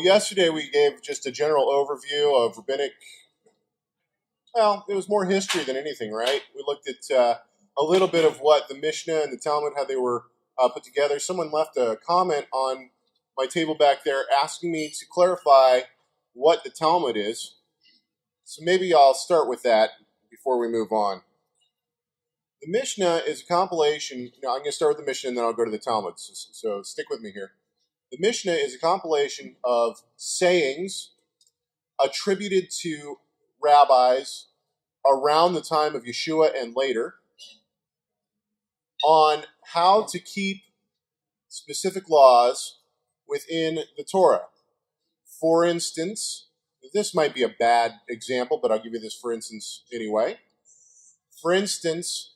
yesterday we gave just a general overview of rabbinic. Well, it was more history than anything, right? We looked at a little bit of what the Mishnah and the Talmud, how they were put together. Someone left a comment on my table back there asking me to clarify what the Talmud is. So maybe I'll start with that before we move on. The Mishnah is a compilation. I'm going to start with the Mishnah and then I'll go to the Talmud. So stick with me here. The Mishnah is a compilation of sayings attributed to rabbis around the time of Yeshua and later on how to keep specific laws within the Torah. For instance, this might be a bad example, but I'll give you this for instance anyway. For instance,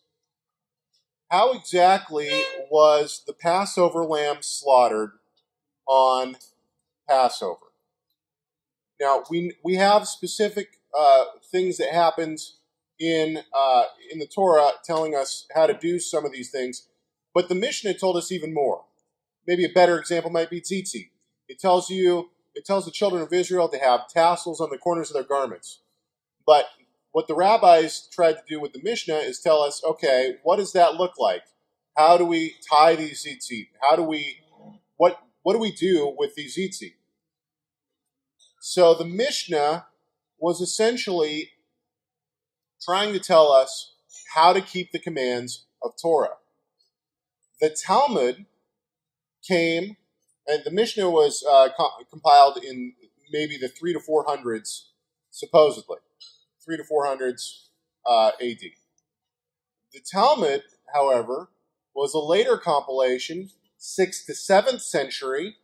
how exactly was the Passover lamb slaughtered on Passover? Now, we have specific things that happened in the Torah telling us how to do some of these things, but the Mishnah told us even more. Maybe a better example might be tzitzit. It tells the children of Israel to have tassels on the corners of their garments. But what the rabbis tried to do with the Mishnah is tell us, okay, what does that look like? How do we tie these tzitzit? What do we do with these tzitzit? So the Mishnah was essentially trying to tell us how to keep the commands of Torah. The Talmud came, and the Mishnah was compiled in maybe the 300 to 400s, supposedly. 300 to 400s AD. The Talmud, however, was a later compilation, 6th to 7th century,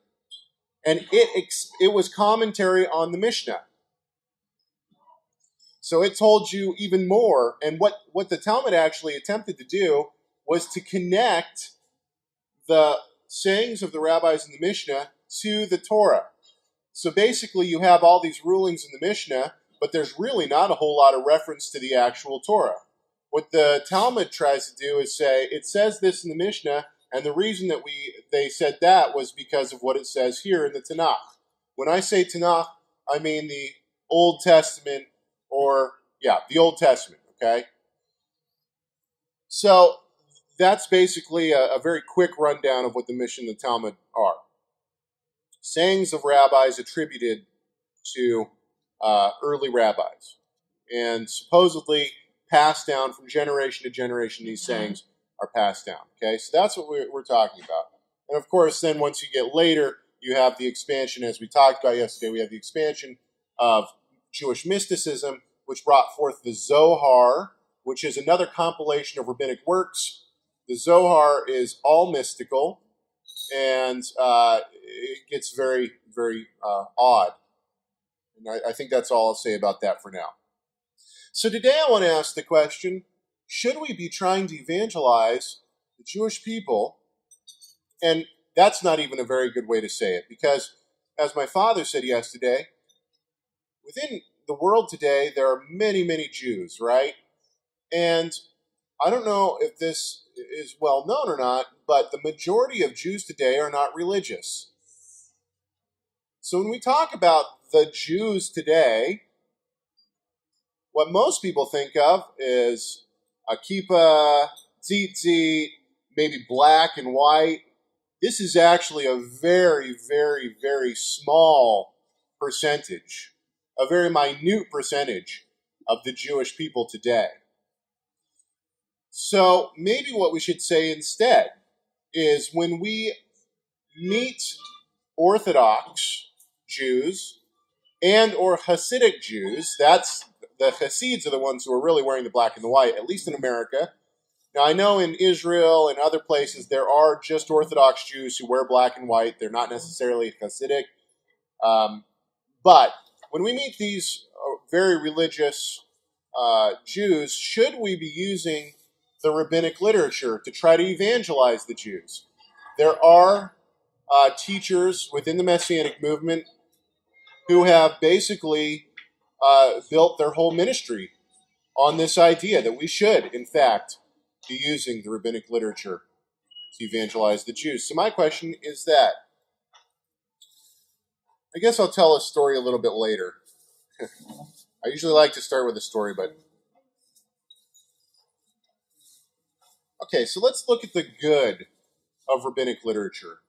and it was commentary on the Mishnah. So it told you even more, and what the Talmud actually attempted to do was to connect the sayings of the rabbis in the Mishnah to the Torah. So basically you have all these rulings in the Mishnah, but there's really not a whole lot of reference to the actual Torah. What the Talmud tries to do is say, it says this in the Mishnah, and the reason that they said that was because of what it says here in the Tanakh. When I say Tanakh, I mean the Old Testament, the Old Testament, okay? So that's basically a very quick rundown of what the Mishnah and the Talmud are. Sayings of rabbis attributed to early rabbis, and supposedly passed down from generation to generation. These sayings are passed down. Okay, so that's what we're talking about. And of course, then once you get later, you have the expansion, as we talked about yesterday. We have the expansion of Jewish mysticism, which brought forth the Zohar, which is another compilation of rabbinic works. The Zohar is all mystical, and it gets very, very odd. And I think that's all I'll say about that for now. So today I want to ask the question, should we be trying to evangelize the Jewish people? And that's not even a very good way to say it, because as my father said yesterday, within the world today, there are many, many Jews, right? And I don't know if this is well known or not, but the majority of Jews today are not religious. So when we talk about the Jews today, what most people think of is a kippah, tzitzit, maybe black and white. This is actually a very, very, very small percentage, a very minute percentage of the Jewish people today. So maybe what we should say instead is when we meet Orthodox Jews and or Hasidic Jews, that's the Hasids are the ones who are really wearing the black and the white, at least in America. Now, I know in Israel and other places there are just Orthodox Jews who wear black and white. They're not necessarily Hasidic. But when we meet these very religious Jews, should we be using the rabbinic literature to try to evangelize the Jews? There are teachers within the Messianic movement who have basically built their whole ministry on this idea that we should, in fact, be using the rabbinic literature to evangelize the Jews. So my question is that, I guess I'll tell a story a little bit later. I usually like to start with a story, but... Okay, so let's look at the good of rabbinic literature.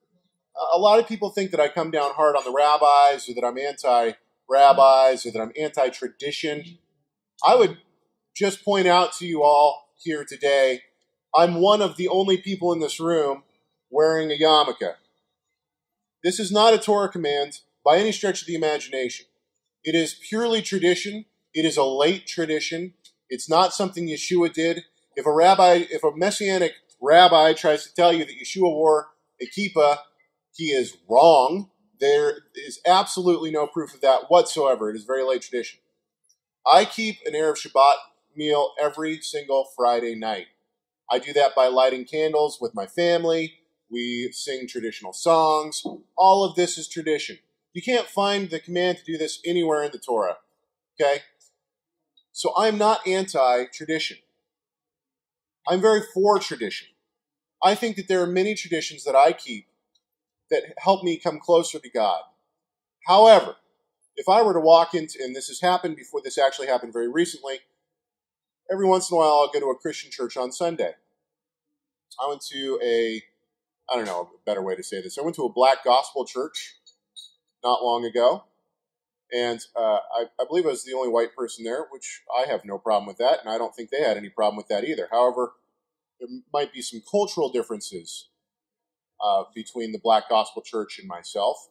A lot of people think that I come down hard on the rabbis, or that I'm anti-rabbis, or that I'm anti-tradition. I would just point out to you all here today, I'm one of the only people in this room wearing a yarmulke. This is not a Torah command by any stretch of the imagination. It is purely tradition. It is a late tradition. It's not something Yeshua did. If a messianic rabbi tries to tell you that Yeshua wore a kippah, he is wrong. There is absolutely no proof of that whatsoever. It is very late tradition. I keep an Erev Shabbat meal every single Friday night. I do that by lighting candles with my family. We sing traditional songs. All of this is tradition. You can't find the command to do this anywhere in the Torah. Okay? So I'm not anti-tradition. I'm very for tradition. I think that there are many traditions that I keep that help me come closer to God. However, if I were to walk into, and this has happened before, this actually happened very recently, every once in a while I'll go to a Christian church on Sunday. I went to a better way to say this. I went to a black gospel church not long ago, and I believe I was the only white person there, which I have no problem with that, and I don't think they had any problem with that either. However, there might be some cultural differences between the black gospel church and myself.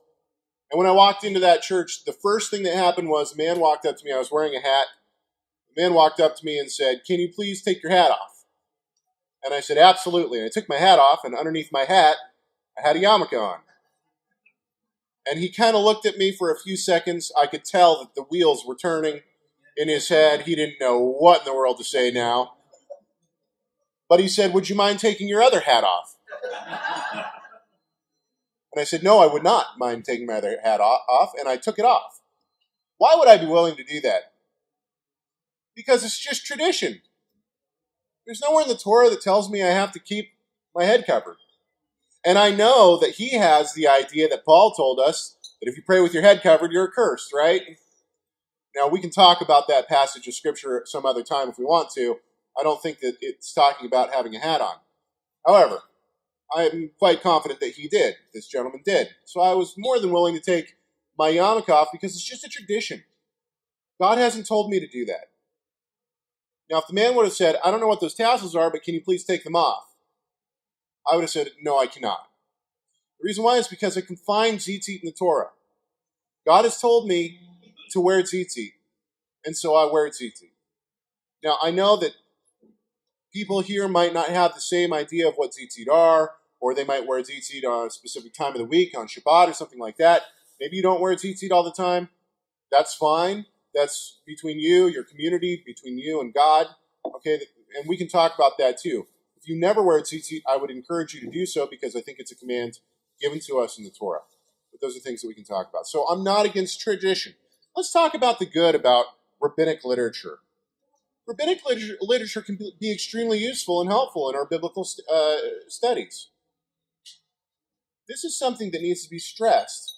And when I walked into that church, the first thing that happened was a man walked up to me. I was wearing a hat. The man walked up to me and said, "Can you please take your hat off?" And I said, "Absolutely." And I took my hat off, and underneath my hat, I had a yarmulke on. And he kind of looked at me for a few seconds. I could tell that the wheels were turning in his head. He didn't know what in the world to say now. But he said, "Would you mind taking your other hat off?" And I said, "No, I would not mind taking my other hat off," and I took it off. Why would I be willing to do that? Because it's just tradition. There's nowhere in the Torah that tells me I have to keep my head covered. And I know that he has the idea that Paul told us that if you pray with your head covered, you're accursed, right? Now, we can talk about that passage of Scripture some other time if we want to. I don't think that it's talking about having a hat on. However, I'm quite confident that he did. This gentleman did. So I was more than willing to take my yarmulke off because it's just a tradition. God hasn't told me to do that. Now, if the man would have said, "I don't know what those tassels are, but can you please take them off?" I would have said, "No, I cannot." The reason why is because I can find tzitzit in the Torah. God has told me to wear tzitzit, and so I wear tzitzit. Now, I know that people here might not have the same idea of what tzitzit are, or they might wear tzitzit on a specific time of the week, on Shabbat or something like that. Maybe you don't wear tzitzit all the time. That's fine. That's between you, your community, between you and God. Okay, and we can talk about that too. If you never wear tzitzit, I would encourage you to do so because I think it's a command given to us in the Torah. But those are things that we can talk about. So I'm not against tradition. Let's talk about the good about rabbinic literature. Rabbinic literature can be extremely useful and helpful in our biblical studies. This is something that needs to be stressed.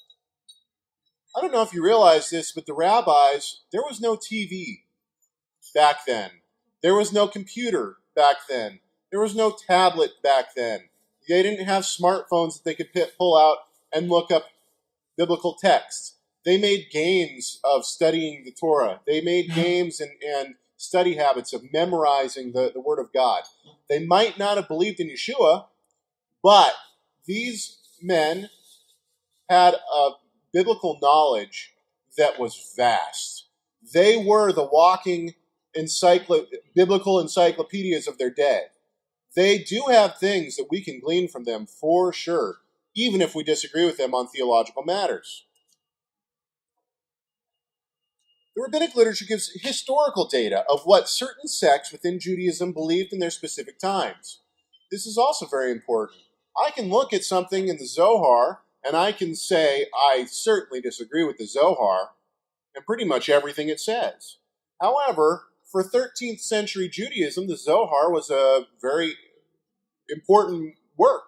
I don't know if you realize this, but the rabbis, there was no TV back then. There was no computer back then. There was no tablet back then. They didn't have smartphones that they could pull out and look up biblical texts. They made games of studying the Torah. They made games and study habits of memorizing the Word of God. They might not have believed in Yeshua, but these men had a biblical knowledge that was vast. They were the walking biblical encyclopedias of their day. They do have things that we can glean from them for sure, even if we disagree with them on theological matters. The rabbinic literature gives historical data of what certain sects within Judaism believed in their specific times. This is also very important. I can look at something in the Zohar and I can say, I certainly disagree with the Zohar and pretty much everything it says. However, for 13th century Judaism, the Zohar was a very important work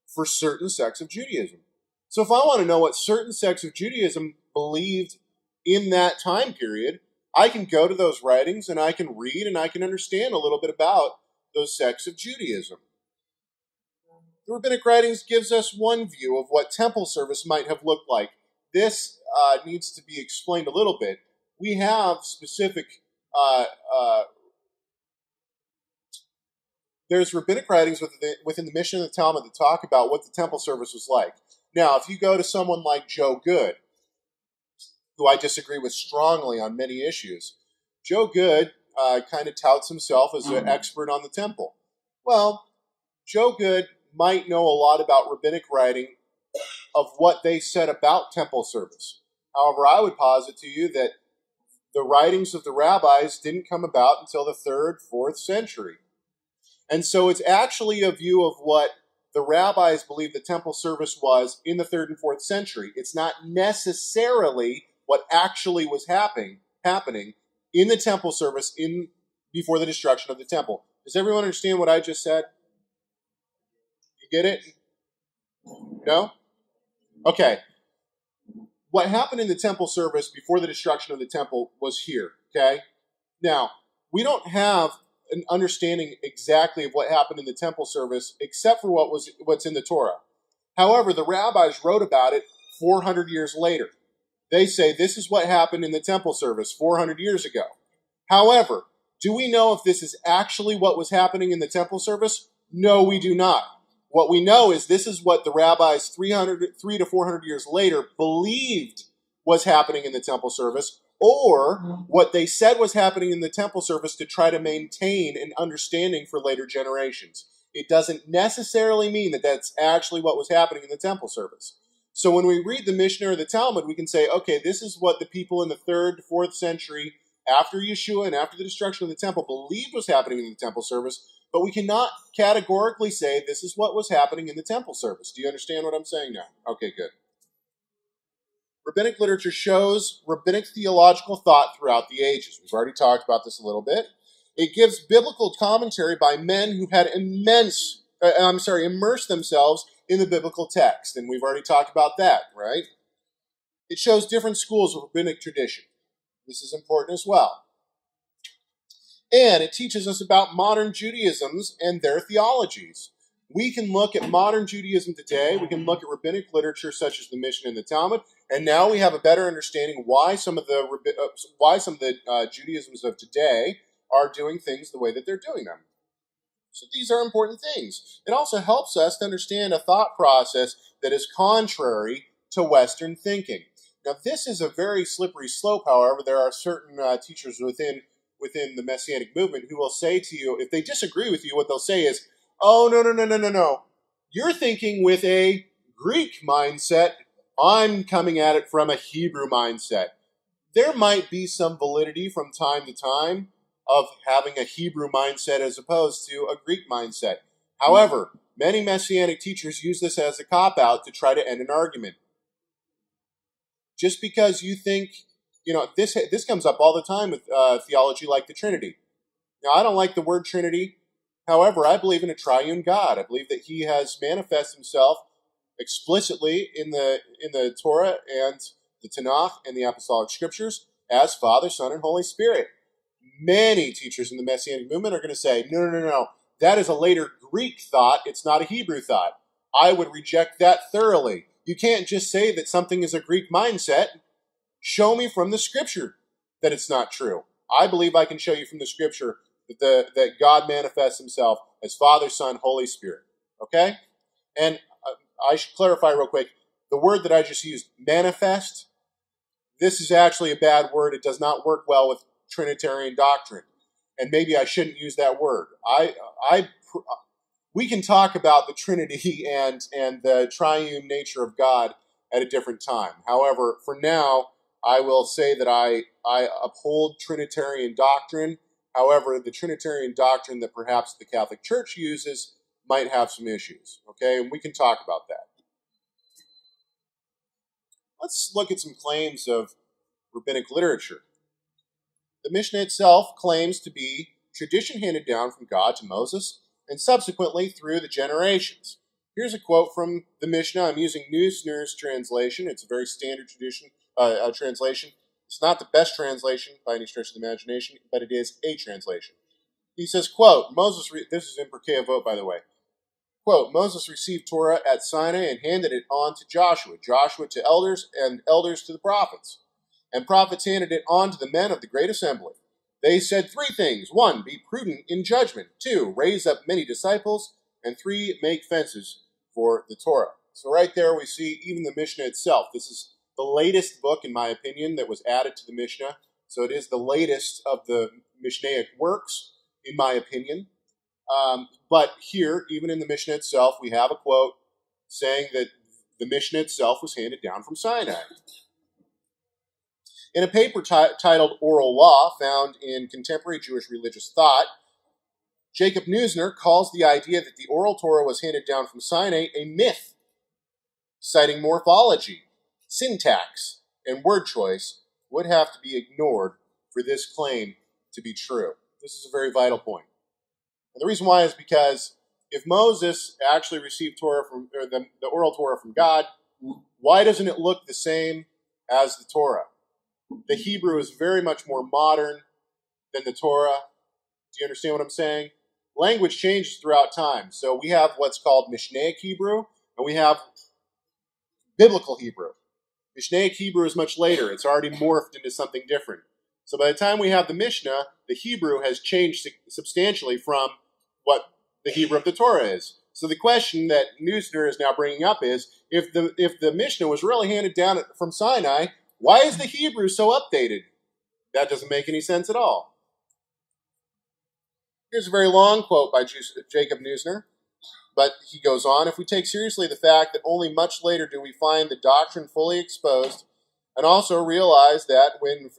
for certain sects of Judaism. So if I want to know what certain sects of Judaism believed in that time period, I can go to those writings and I can read and I can understand a little bit about those sects of Judaism. The Rabbinic writings gives us one view of what temple service might have looked like. This needs to be explained a little bit. We have specific, there's Rabbinic writings within the Mishnah and the Talmud that talk about what the temple service was like. Now, if you go to someone like Joe Good, who I disagree with strongly on many issues, Joe Good kind of touts himself as an expert on the temple. Well, Joe Good might know a lot about Rabbinic writing of what they said about temple service. However, I would posit to you that the writings of the rabbis didn't come about until the 3rd, 4th century. And so it's actually a view of what the rabbis believed the temple service was in the 3rd and 4th century. It's not necessarily what actually was happening in the temple service before the destruction of the temple. Does everyone understand what I just said? You get it? No? Okay. What happened in the temple service before the destruction of the temple was here, okay? Now, we don't have an understanding exactly of what happened in the temple service except for what's in the Torah. However, the rabbis wrote about it 400 years later. They say this is what happened in the temple service 400 years ago. However, do we know if this is actually what was happening in the temple service? No, we do not. What we know is this is what the rabbis 300 to 400 years later believed was happening in the temple service, or what they said was happening in the temple service to try to maintain an understanding for later generations. It doesn't necessarily mean that that's actually what was happening in the temple service. So when we read the Mishnah or the Talmud, we can say, okay, this is what the people in the 3rd, 4th century after Yeshua and after the destruction of the temple believed was happening in the temple service, but we cannot categorically say this is what was happening in the temple service. Do you understand what I'm saying now? Okay, good. Rabbinic literature shows rabbinic theological thought throughout the ages. We've already talked about this a little bit. It gives biblical commentary by men who had immersed themselves in the biblical text, and we've already talked about that, right? It shows different schools of rabbinic tradition. This is important as well. And it teaches us about modern Judaisms and their theologies. We can look at modern Judaism today. We can look at rabbinic literature such as the Mishnah and the Talmud, and now we have a better understanding why some of the Judaisms of today are doing things the way that they're doing them. So these are important things. It also helps us to understand a thought process that is contrary to Western thinking. Now, this is a very slippery slope, however. There are certain teachers within the Messianic movement who will say to you, if they disagree with you, what they'll say is, oh, no. You're thinking with a Greek mindset. I'm coming at it from a Hebrew mindset. There might be some validity from time to time of having a Hebrew mindset as opposed to a Greek mindset. However, many Messianic teachers use this as a cop-out to try to end an argument. Just because you think, this comes up all the time with theology like the Trinity. Now, I don't like the word Trinity. However, I believe in a triune God. I believe that He has manifested Himself explicitly in the Torah and the Tanakh and the Apostolic Scriptures as Father, Son, and Holy Spirit. Many teachers in the Messianic movement are going to say, no. That is a later Greek thought. It's not a Hebrew thought. I would reject that thoroughly. You can't just say that something is a Greek mindset. Show me from the Scripture that it's not true. I believe I can show you from the Scripture that God manifests Himself as Father, Son, Holy Spirit. Okay? And I should clarify real quick. The word that I just used, manifest, this is actually a bad word. It does not work well with Trinitarian doctrine. And maybe I shouldn't use that word. We can talk about the Trinity and the triune nature of God at a different time. However, for now, I will say that I uphold Trinitarian doctrine. However, the Trinitarian doctrine that perhaps the Catholic Church uses might have some issues. Okay, and we can talk about that. Let's look at some claims of rabbinic literature. The Mishnah itself claims to be tradition handed down from God to Moses and subsequently through the generations. Here's a quote from the Mishnah. I'm using Neusner's translation. It's a very standard tradition translation. It's not the best translation by any stretch of the imagination, but it is a translation. He says, quote, this is in Pirkei Avot, by the way. Quote, Moses received Torah at Sinai and handed it on to Joshua, Joshua to elders, and elders to the prophets. And prophets handed it on to the men of the great assembly. They said 3 things. 1, be prudent in judgment. 2, raise up many disciples. And 3, make fences for the Torah. So right there we see even the Mishnah itself. This is the latest book, in my opinion, that was added to the Mishnah. So it is the latest of the Mishnaic works, in my opinion. But here, even in the Mishnah itself, we have a quote saying that the Mishnah itself was handed down from Sinai. In a paper titled Oral Law, found in Contemporary Jewish Religious Thought, Jacob Neusner calls the idea that the Oral Torah was handed down from Sinai a myth, citing morphology, syntax, and word choice would have to be ignored for this claim to be true. This is a very vital point. And the reason why is because if Moses actually received the Oral Torah from God, why doesn't it look the same as the Torah? The Hebrew is very much more modern than the Torah. Do you understand what I'm saying? Language changes throughout time. So we have what's called Mishnaic Hebrew, and we have Biblical Hebrew. Mishnaic Hebrew is much later. It's already morphed into something different. So by the time we have the Mishnah, the Hebrew has changed substantially from what the Hebrew of the Torah is. So the question that Neusner is now bringing up is, if the Mishnah was really handed down from Sinai, why is the Hebrew so updated? That doesn't make any sense at all. Here's a very long quote by Jacob Neusner, but he goes on, if we take seriously the fact that only much later do we find the doctrine fully exposed, and also realize that when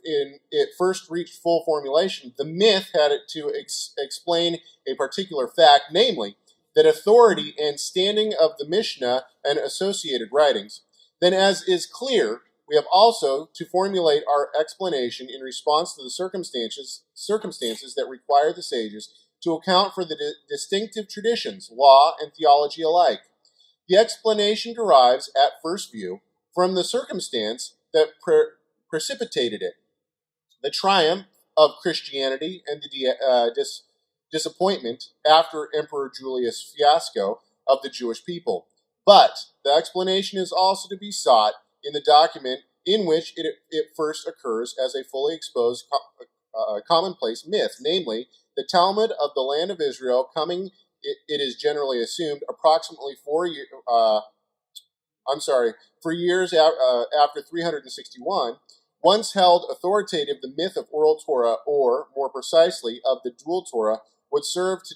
it first reached full formulation, the myth had it to explain a particular fact, namely, that authority and standing of the Mishnah and associated writings, then as is clear, we have also to formulate our explanation in response to the circumstances that require the sages to account for the distinctive traditions, law and theology alike. The explanation derives, at first view, from the circumstance that precipitated it, the triumph of Christianity and the disappointment after Emperor Julius' fiasco of the Jewish people. But the explanation is also to be sought in the document in which it first occurs as a fully exposed commonplace myth, namely the Talmud of the land of Israel, coming, it is generally assumed, approximately 4 years. For years after 361, once held authoritative, the myth of Oral Torah, or more precisely of the Dual Torah, would serve to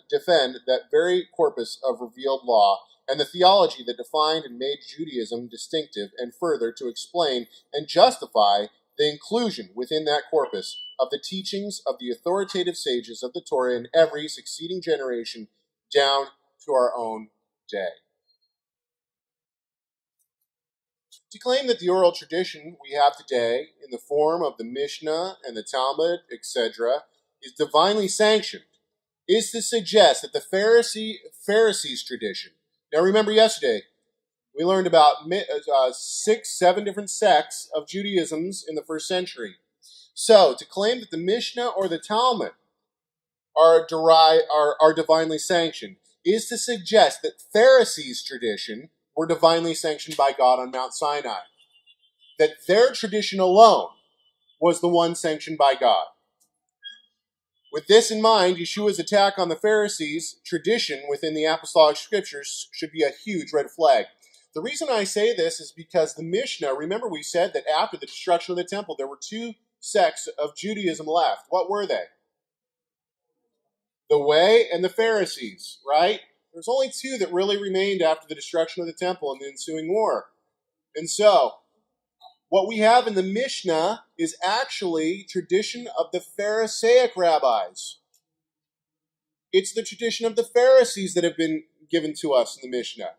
defend that very corpus of revealed law and the theology that defined and made Judaism distinctive, and further to explain and justify the inclusion within that corpus of the teachings of the authoritative sages of the Torah in every succeeding generation down to our own day. To claim that the oral tradition we have today in the form of the Mishnah and the Talmud, etc., is divinely sanctioned is to suggest that the Pharisees' tradition. Now remember yesterday, we learned about 7 different sects of Judaisms in the first century. So, to claim that the Mishnah or the Talmud are divinely sanctioned is to suggest that Pharisees' tradition were divinely sanctioned by God on Mount Sinai. That their tradition alone was the one sanctioned by God. With this in mind, Yeshua's attack on the Pharisees' tradition within the apostolic scriptures should be a huge red flag. The reason I say this is because the Mishnah, remember we said that after the destruction of the temple, there were 2 sects of Judaism left. What were they? The Way and the Pharisees, right? There's only 2 that really remained after the destruction of the temple and the ensuing war. And so, what we have in the Mishnah is actually tradition of the Pharisaic rabbis. It's the tradition of the Pharisees that have been given to us in the Mishnah.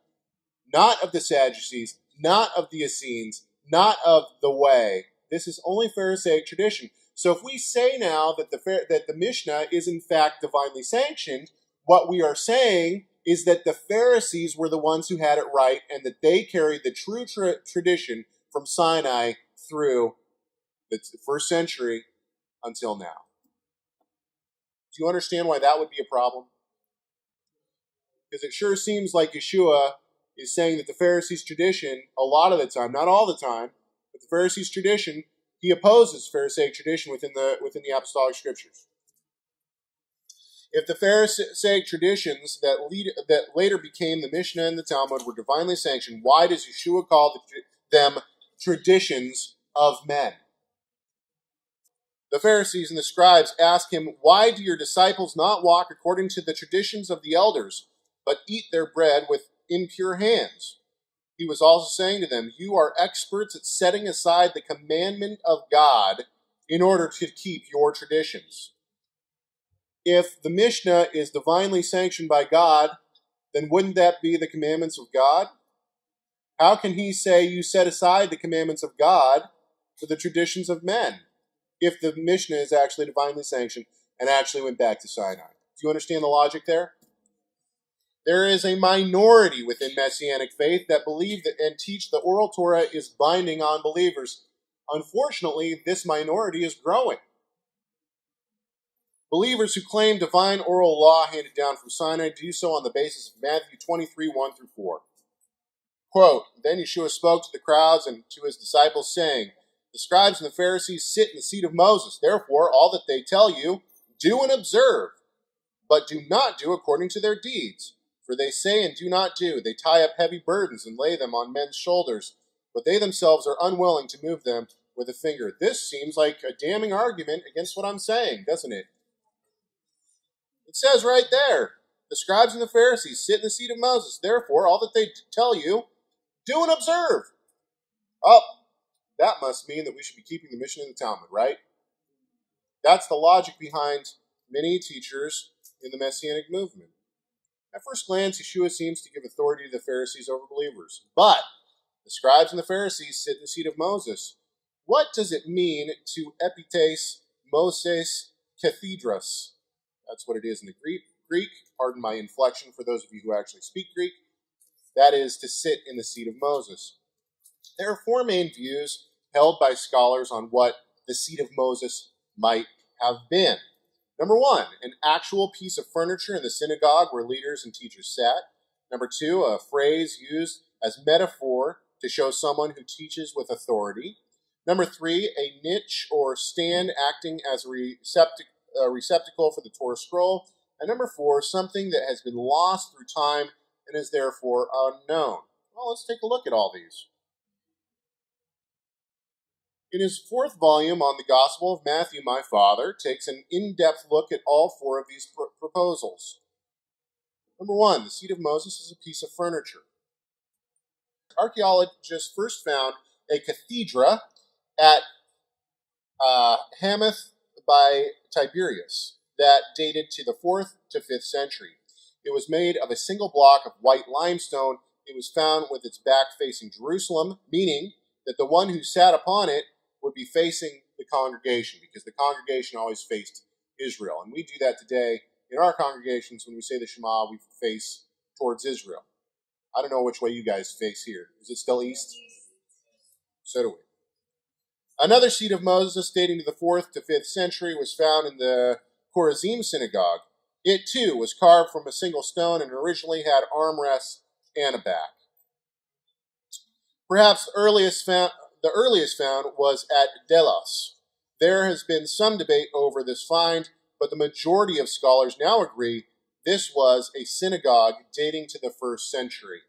Not of the Sadducees, not of the Essenes, not of the Way. This is only Pharisaic tradition. So if we say now that the Mishnah is in fact divinely sanctioned, what we are saying is that the Pharisees were the ones who had it right and that they carried the true tradition from Sinai through the first century until now. Do you understand why that would be a problem? Because it sure seems like Yeshua is saying that the Pharisees' tradition, a lot of the time, not all the time, but the Pharisees' tradition, he opposes Pharisaic tradition within the apostolic scriptures. If the Pharisaic traditions that later became the Mishnah and the Talmud were divinely sanctioned, why does Yeshua call them traditions of men? The Pharisees and the scribes ask him, "Why do your disciples not walk according to the traditions of the elders, but eat their bread with impure hands?" He was also saying to them, "You are experts at setting aside the commandment of God in order to keep your traditions." If the Mishnah is divinely sanctioned by God, then wouldn't that be the commandments of God? How can he say you set aside the commandments of God for the traditions of men, if the Mishnah is actually divinely sanctioned and actually went back to Sinai? Do you understand the logic there? There is a minority within Messianic faith that believe that and teach the Oral Torah is binding on believers. Unfortunately, this minority is growing. Believers who claim divine oral law handed down from Sinai do so on the basis of Matthew 23, 1 through 4. Quote, "Then Yeshua spoke to the crowds and to his disciples, saying, The scribes and the Pharisees sit in the seat of Moses. Therefore, all that they tell you, do and observe, but do not do according to their deeds. For they say and do not do. They tie up heavy burdens and lay them on men's shoulders, but they themselves are unwilling to move them with a finger." This seems like a damning argument against what I'm saying, doesn't it? It says right there, the scribes and the Pharisees sit in the seat of Moses. Therefore, all that they tell you, do and observe. Oh, that must mean that we should be keeping the Mishnah and the Talmud, right? That's the logic behind many teachers in the Messianic movement. At first glance, Yeshua seems to give authority to the Pharisees over believers. But the scribes and the Pharisees sit in the seat of Moses. What does it mean to epites Moses cathedros? That's what it is in the Greek. Pardon my inflection for those of you who actually speak Greek. That is to sit in the seat of Moses. There are four main views held by scholars on what the seat of Moses might have been. Number one, an actual piece of furniture in the synagogue where leaders and teachers sat. Number two, a phrase used as metaphor to show someone who teaches with authority. Number three, a niche or stand acting as a receptacle for the Torah scroll. And number four, something that has been lost through time and is therefore unknown. Well, let's take a look at all these. In his fourth volume on the Gospel of Matthew, my father takes an in-depth look at all four of these proposals. Number one, the seat of Moses is a piece of furniture. Archaeologists first found a cathedra at Hamath by Tiberias that dated to the 4th to 5th century. It was made of a single block of white limestone. It was found with its back facing Jerusalem, meaning that the one who sat upon it would be facing the congregation, because the congregation always faced Israel. And we do that today in our congregations. When we say the Shema, we face towards Israel. I don't know which way you guys face here. Is it still east? So do we. Another seat of Moses dating to the 4th to 5th century was found in the Chorazim synagogue. It too was carved from a single stone and originally had armrests and a back. Perhaps the earliest found was at Delos. There has been some debate over this find, but the majority of scholars now agree this was a synagogue dating to the 1st century.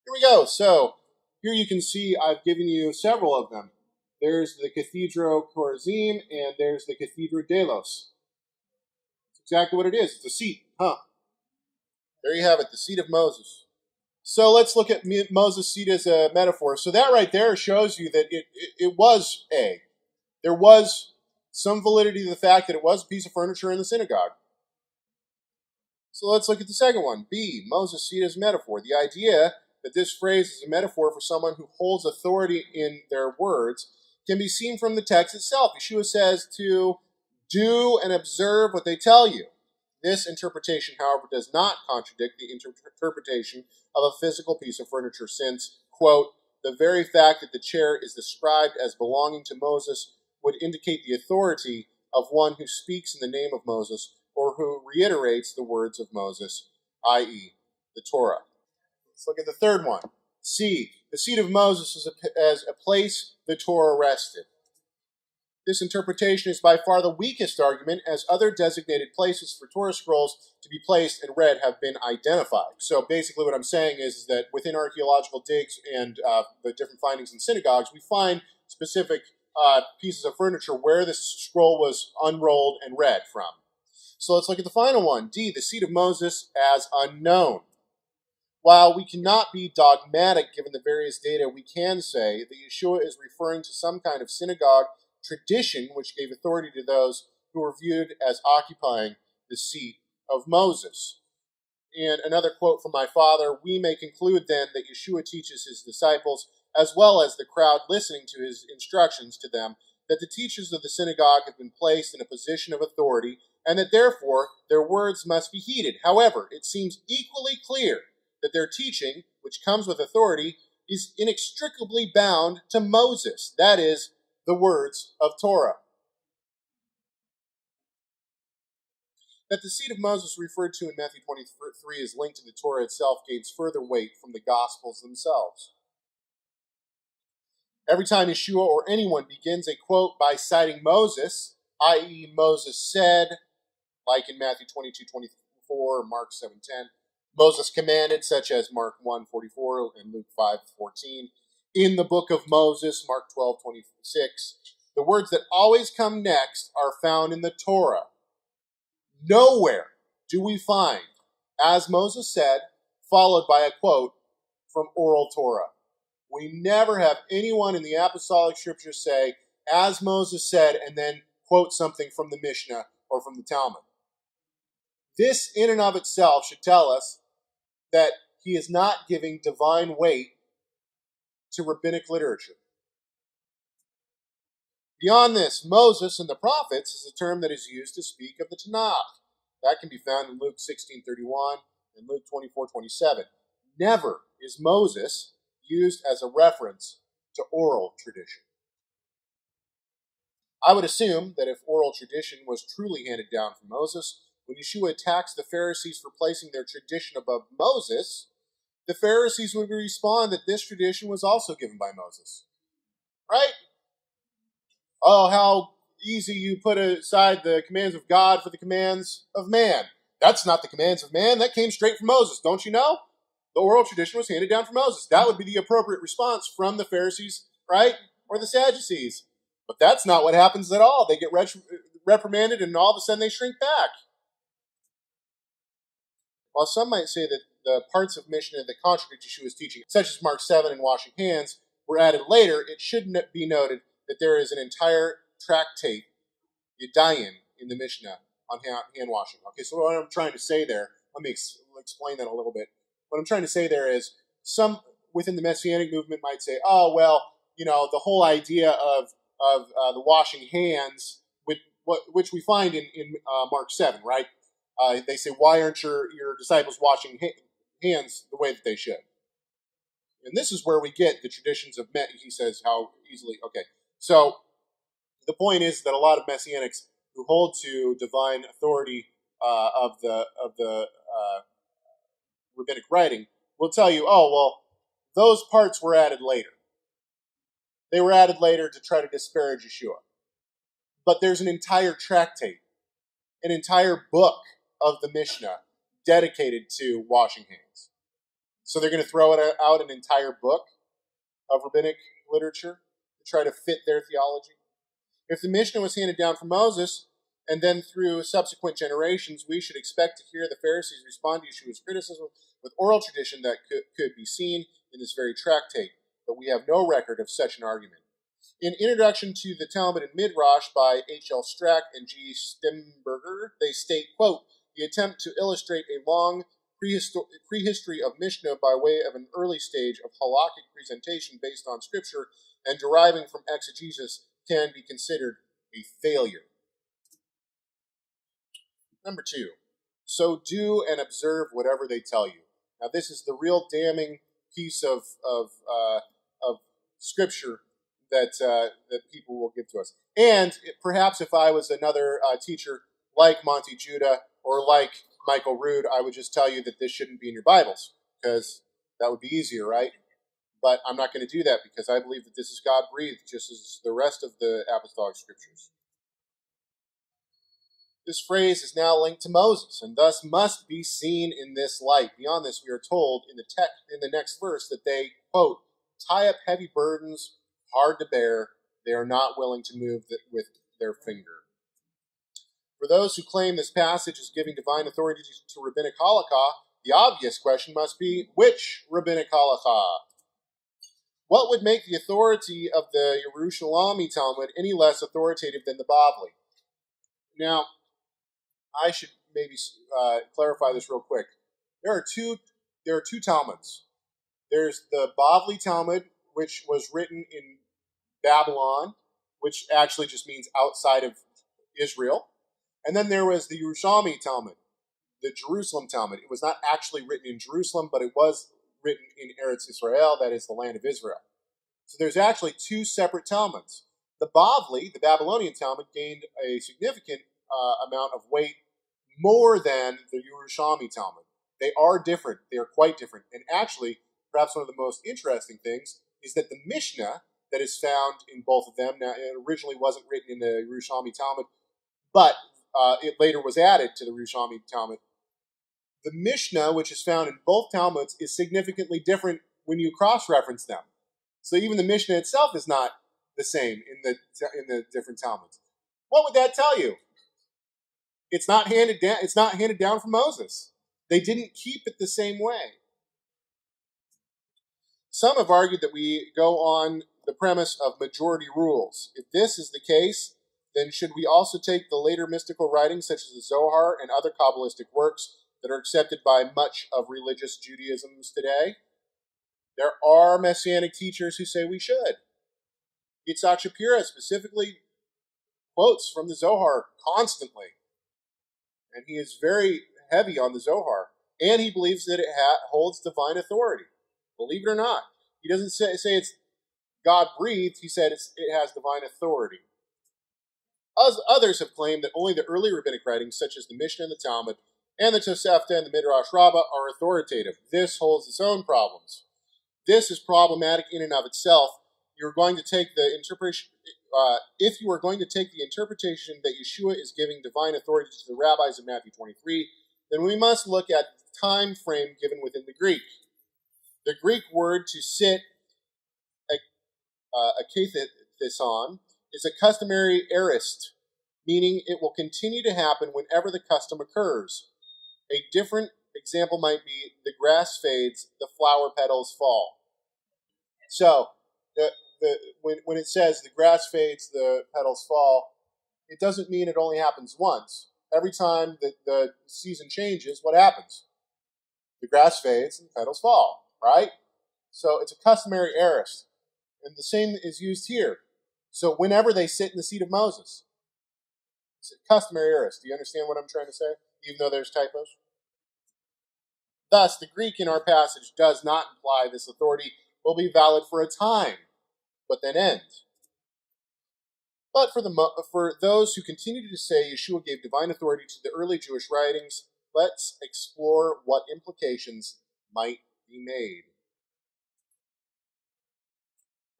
Here we go. So, here you can see I've given you several of them. There's the Cathedro Chorazim, and there's the Cathedro Delos. It's exactly what it is. It's a seat, huh? There you have it, the seat of Moses. So let's look at Moses' seat as a metaphor. So that right there shows you that it was A. There was some validity to the fact that it was a piece of furniture in the synagogue. So let's look at the second one. B, Moses' seat as a metaphor. The idea that this phrase is a metaphor for someone who holds authority in their words can be seen from the text itself. Yeshua says to do and observe what they tell you. This interpretation, however, does not contradict the interpretation of a physical piece of furniture since, quote, the very fact that the chair is described as belonging to Moses would indicate the authority of one who speaks in the name of Moses or who reiterates the words of Moses, i.e., the Torah. Let's look at the third one. Seed. The seed of Moses is as a place the Torah rested. This interpretation is by far the weakest argument, as other designated places for Torah scrolls to be placed and read have been identified. So basically what I'm saying is that within archaeological digs and the different findings in synagogues, we find specific pieces of furniture where this scroll was unrolled and read from. So let's look at the final one. D, the seed of Moses as unknown. While we cannot be dogmatic given the various data, we can say that Yeshua is referring to some kind of synagogue tradition which gave authority to those who were viewed as occupying the seat of Moses. And another quote from my father, we may conclude then that Yeshua teaches his disciples, as well as the crowd listening to his instructions to them, that the teachers of the synagogue have been placed in a position of authority, and that therefore their words must be heeded. However, it seems equally clear that their teaching, which comes with authority, is inextricably bound to Moses, that is, the words of Torah. That the seed of Moses referred to in Matthew 23 is linked to the Torah itself gains further weight from the Gospels themselves. Every time Yeshua or anyone begins a quote by citing Moses, i.e. Moses said, like in Matthew 22:24 or Mark 7:10, Moses commanded, such as Mark 1:44 and Luke 5:14, in the book of Moses, Mark 12:26, the words that always come next are found in the Torah. Nowhere do we find, as Moses said, followed by a quote from Oral Torah. We never have anyone in the apostolic scriptures say, as Moses said, and then quote something from the Mishnah or from the Talmud. This in and of itself should tell us that he is not giving divine weight to rabbinic literature. Beyond this, Moses and the prophets is a term that is used to speak of the Tanakh. That can be found in Luke 16:31 and Luke 24:27. Never is Moses used as a reference to oral tradition. I would assume that if oral tradition was truly handed down from Moses, when Yeshua attacks the Pharisees for placing their tradition above Moses, the Pharisees would respond that this tradition was also given by Moses. Right? Oh, how easy you put aside the commands of God for the commands of man. That's not the commands of man. That came straight from Moses. Don't you know? The oral tradition was handed down from Moses. That would be the appropriate response from the Pharisees, right? Or the Sadducees. But that's not what happens at all. They get reprimanded and all of a sudden they shrink back. While some might say that the parts of Mishnah that contradict Yeshua's teaching, such as Mark 7 and washing hands, were added later, it should be noted that there is an entire tractate, Yadayin, in the Mishnah on hand washing. Okay, so what I'm trying to say there, let me explain that a little bit. What I'm trying to say there is some within the Messianic movement might say, oh, well, the whole idea of the washing hands, which we find in Mark 7, right? They say, why aren't your disciples washing hands the way that they should? And this is where we get the traditions of men. He says how easily, okay. So the point is that a lot of Messianics who hold to divine authority of the rabbinic writing will tell you, oh, well, those parts were added later. They were added later to try to disparage Yeshua. But there's an entire tractate, an entire book of the Mishnah dedicated to washing hands. So they're going to throw out an entire book of rabbinic literature to try to fit their theology. If the Mishnah was handed down from Moses, and then through subsequent generations, we should expect to hear the Pharisees respond to Yeshua's criticism with oral tradition that could be seen in this very tractate, but we have no record of such an argument. In Introduction to the Talmud and Midrash by H.L. Strack and G. Stemberger, they state, quote, the attempt to illustrate a long prehistory of Mishnah by way of an early stage of halakhic presentation based on Scripture and deriving from exegesis can be considered a failure. Number 2, so do and observe whatever they tell you. Now, this is the real damning piece of scripture that people will give to us. And perhaps if I was another teacher like Monty Judah or like Michael Rood, I would just tell you that this shouldn't be in your Bibles, because that would be easier, right? But I'm not going to do that, because I believe that this is God-breathed, just as the rest of the apostolic scriptures. This phrase is now linked to Moses, and thus must be seen in this light. Beyond this, we are told in the next verse that they, quote, tie up heavy burdens, hard to bear. They are not willing to move with their finger. For those who claim this passage is giving divine authority to rabbinic halakha, the obvious question must be, which rabbinic halakha? What would make the authority of the Yerushalmi Talmud any less authoritative than the Bavli? Now, I should maybe clarify this real quick. There are two Talmuds. There's the Bavli Talmud, which was written in Babylon, which actually just means outside of Israel. And then there was the Yerushalmi Talmud, the Jerusalem Talmud. It was not actually written in Jerusalem, but it was written in Eretz Israel, that is the land of Israel. So there's actually two separate Talmuds. The Bavli, the Babylonian Talmud, gained a significant amount of weight, more than the Yerushalmi Talmud. They are different. They are quite different. And actually, perhaps one of the most interesting things is that the Mishnah that is found in both of them, now it originally wasn't written in the Yerushalmi Talmud, but it later was added to the Yerushalmi Talmud. The Mishnah, which is found in both Talmuds, is significantly different when you cross-reference them. So even the Mishnah itself is not the same in the different Talmuds. What would that tell you? It's not handed down. It's not handed down from Moses. They didn't keep it the same way. Some have argued that we go on the premise of majority rules. If this is the case, then should we also take the later mystical writings, such as the Zohar and other Kabbalistic works that are accepted by much of religious Judaisms today? There are Messianic teachers who say we should. Yitzhak Shapira specifically quotes from the Zohar constantly. And he is very heavy on the Zohar. And he believes that it holds divine authority. Believe it or not. He doesn't say it's God-breathed. He said it has divine authority. Others have claimed that only the early rabbinic writings, such as the Mishnah and the Talmud, and the Tosefta and the Midrash Rabbah, are authoritative. This holds its own problems. This is problematic in and of itself. You're going to take the interpretation. If you are going to take the interpretation that Yeshua is giving divine authority to the rabbis in Matthew 23, then we must look at the time frame given within the Greek. The Greek word to sit, akathison, is a customary aorist, meaning it will continue to happen whenever the custom occurs. A different example might be the grass fades, the flower petals fall. So, when it says the grass fades, the petals fall, it doesn't mean it only happens once. Every time that the season changes, what happens? The grass fades and the petals fall, right? So it's a customary aorist. And the same is used here. So whenever they sit in the seat of Moses, it's a customary aorist. Do you understand what I'm trying to say? Even though there's typos? Thus, the Greek in our passage does not imply this authority will be valid for a time, but then end. But for those who continue to say Yeshua gave divine authority to the early Jewish writings, let's explore what implications might be made.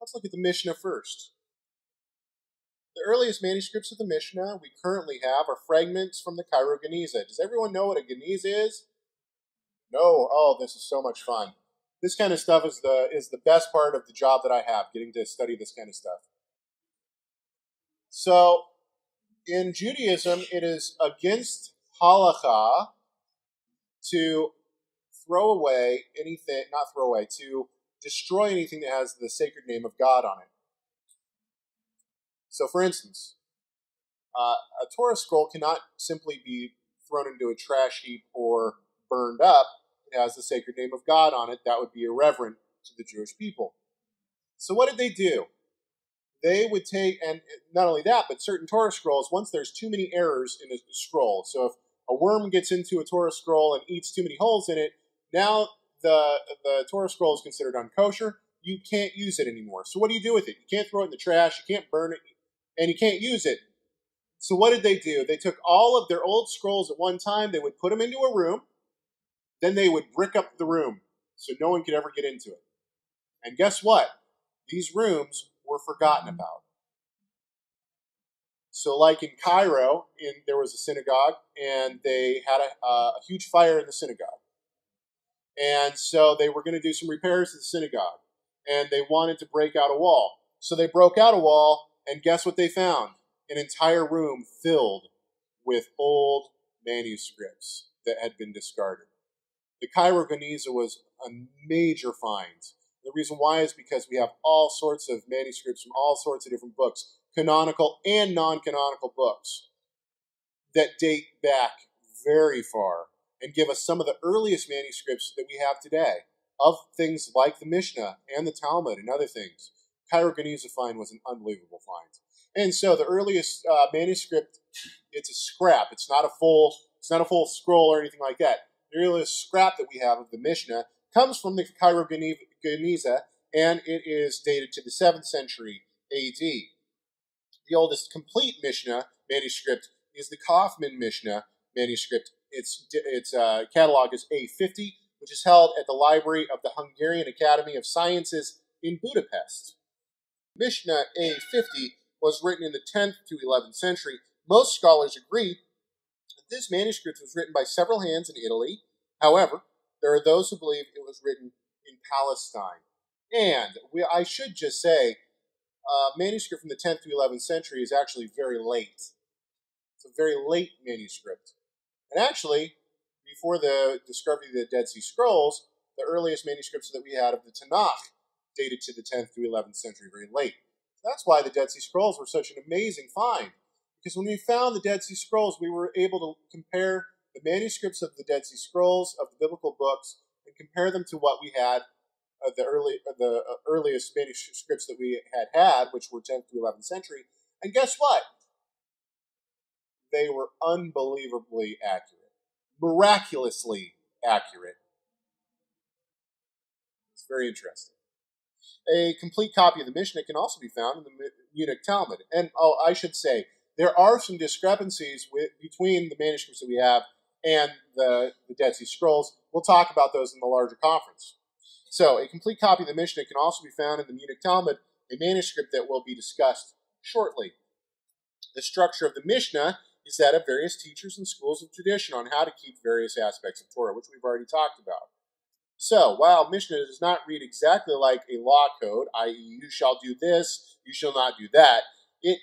Let's look at the Mishnah first. The earliest manuscripts of the Mishnah we currently have are fragments from the Cairo Geniza. Does everyone know what a Geniza is? No? Oh, this is so much fun. This kind of stuff is the best part of the job that I have, getting to study this kind of stuff. So, in Judaism, it is against halakha to to destroy anything that has the sacred name of God on it. So, for instance, a Torah scroll cannot simply be thrown into a trash heap or burned up. It has the sacred name of God on it. That would be irreverent to the Jewish people. So what did they do? They would take, and not only that, but certain Torah scrolls, once there's too many errors in a scroll, so if a worm gets into a Torah scroll and eats too many holes in it, now the Torah scroll is considered unkosher. you can't use it anymore. So what do you do with it? You can't throw it in the trash, you can't burn it, and you can't use it. So what did they do? They took all of their old scrolls at one time, they would put them into a room, then they would brick up the room so no one could ever get into it. And guess what? These rooms were forgotten about. So like in Cairo, there was a synagogue, and they had a huge fire in the synagogue. And so they were going to do some repairs to the synagogue, and they wanted to break out a wall. So they broke out a wall, and guess what they found? An entire room filled with old manuscripts that had been discarded. The Cairo Geniza was a major find. The reason why is because we have all sorts of manuscripts from all sorts of different books, canonical and non-canonical books, that date back very far and give us some of the earliest manuscripts that we have today of things like the Mishnah and the Talmud and other things. Cairo Geniza find was an unbelievable find. And so the earliest manuscript, it's a scrap. It's not a full scroll or anything like that. The earliest scrap that we have of the Mishnah comes from the Cairo Geniza, and it is dated to the 7th century A.D. The oldest complete Mishnah manuscript is the Kaufman Mishnah manuscript. Its catalog is A50, which is held at the library of the Hungarian Academy of Sciences in Budapest. Mishnah A50 was written in the 10th to 11th century. Most scholars agree that this manuscript was written by several hands in Italy. However, there are those who believe it was written in Palestine. And I should just say, manuscript from the 10th to 11th century is actually very late. It's a very late manuscript. And actually, before the discovery of the Dead Sea Scrolls, the earliest manuscripts that we had of the Tanakh dated to the 10th to 11th century, very late. That's why the Dead Sea Scrolls were such an amazing find. Because when we found the Dead Sea Scrolls, we were able to compare the manuscripts of the Dead Sea Scrolls, of the biblical books, and compare them to what we had, the earliest manuscripts that we had, which were 10th to 11th century. And guess what? They were unbelievably accurate. Miraculously accurate. It's very interesting. A complete copy of the Mishnah can also be found in the Munich Talmud. And I should say, there are some discrepancies between the manuscripts that we have and the Dead Sea Scrolls. We'll talk about those in the larger conference. So, a complete copy of the Mishnah can also be found in the Munich Talmud, a manuscript that will be discussed shortly. The structure of the Mishnah is that of various teachers and schools of tradition on how to keep various aspects of Torah, which we've already talked about. So, while Mishnah does not read exactly like a law code, i.e., you shall do this, you shall not do that, it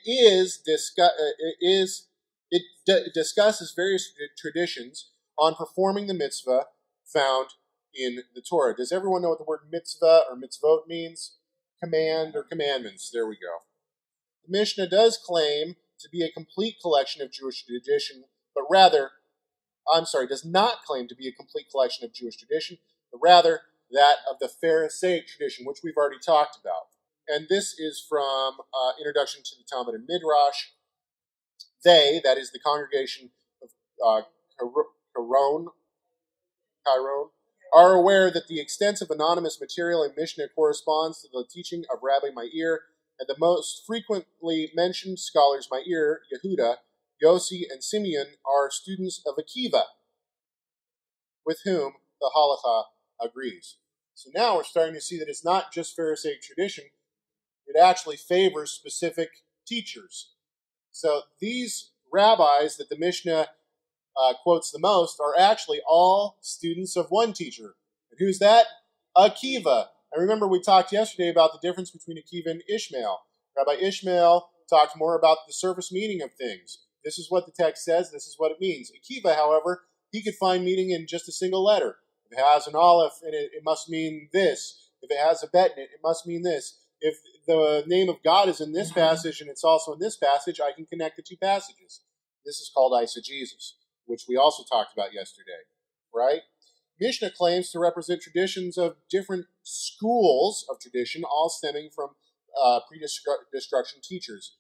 discusses various traditions on performing the mitzvah found in the Torah. Does everyone know what the word mitzvah or mitzvot means? Command or commandments. There we go. The Mishnah does claim to be a complete collection of Jewish tradition, but does not claim to be a complete collection of Jewish tradition, but rather that of the Pharisaic tradition, which we've already talked about. And this is from Introduction to the Talmud and Midrash. They, that is the congregation of Chiron, are aware that the extensive anonymous material in Mishnah corresponds to the teaching of Rabbi Meir, and the most frequently mentioned scholars, Meir, Yehuda, Yossi, and Simeon, are students of Akiva, with whom the Halakha agrees. So now we're starting to see that it's not just Pharisaic tradition, it actually favors specific teachers. So these rabbis that the Mishnah quotes the most are actually all students of one teacher. And who's that? Akiva. And remember, we talked yesterday about the difference between Akiva and Ishmael. Rabbi Ishmael talked more about the surface meaning of things. This is what the text says, this is what it means. Akiva, however, he could find meaning in just a single letter. If it has an aleph in it, it must mean this. If it has a bet in it, it must mean this. If the name of God is in this passage and it's also in this passage, I can connect the two passages. This is called eisegesis, which we also talked about yesterday, right? Mishnah claims to represent traditions of different schools of tradition, all stemming from pre-destruction teachers,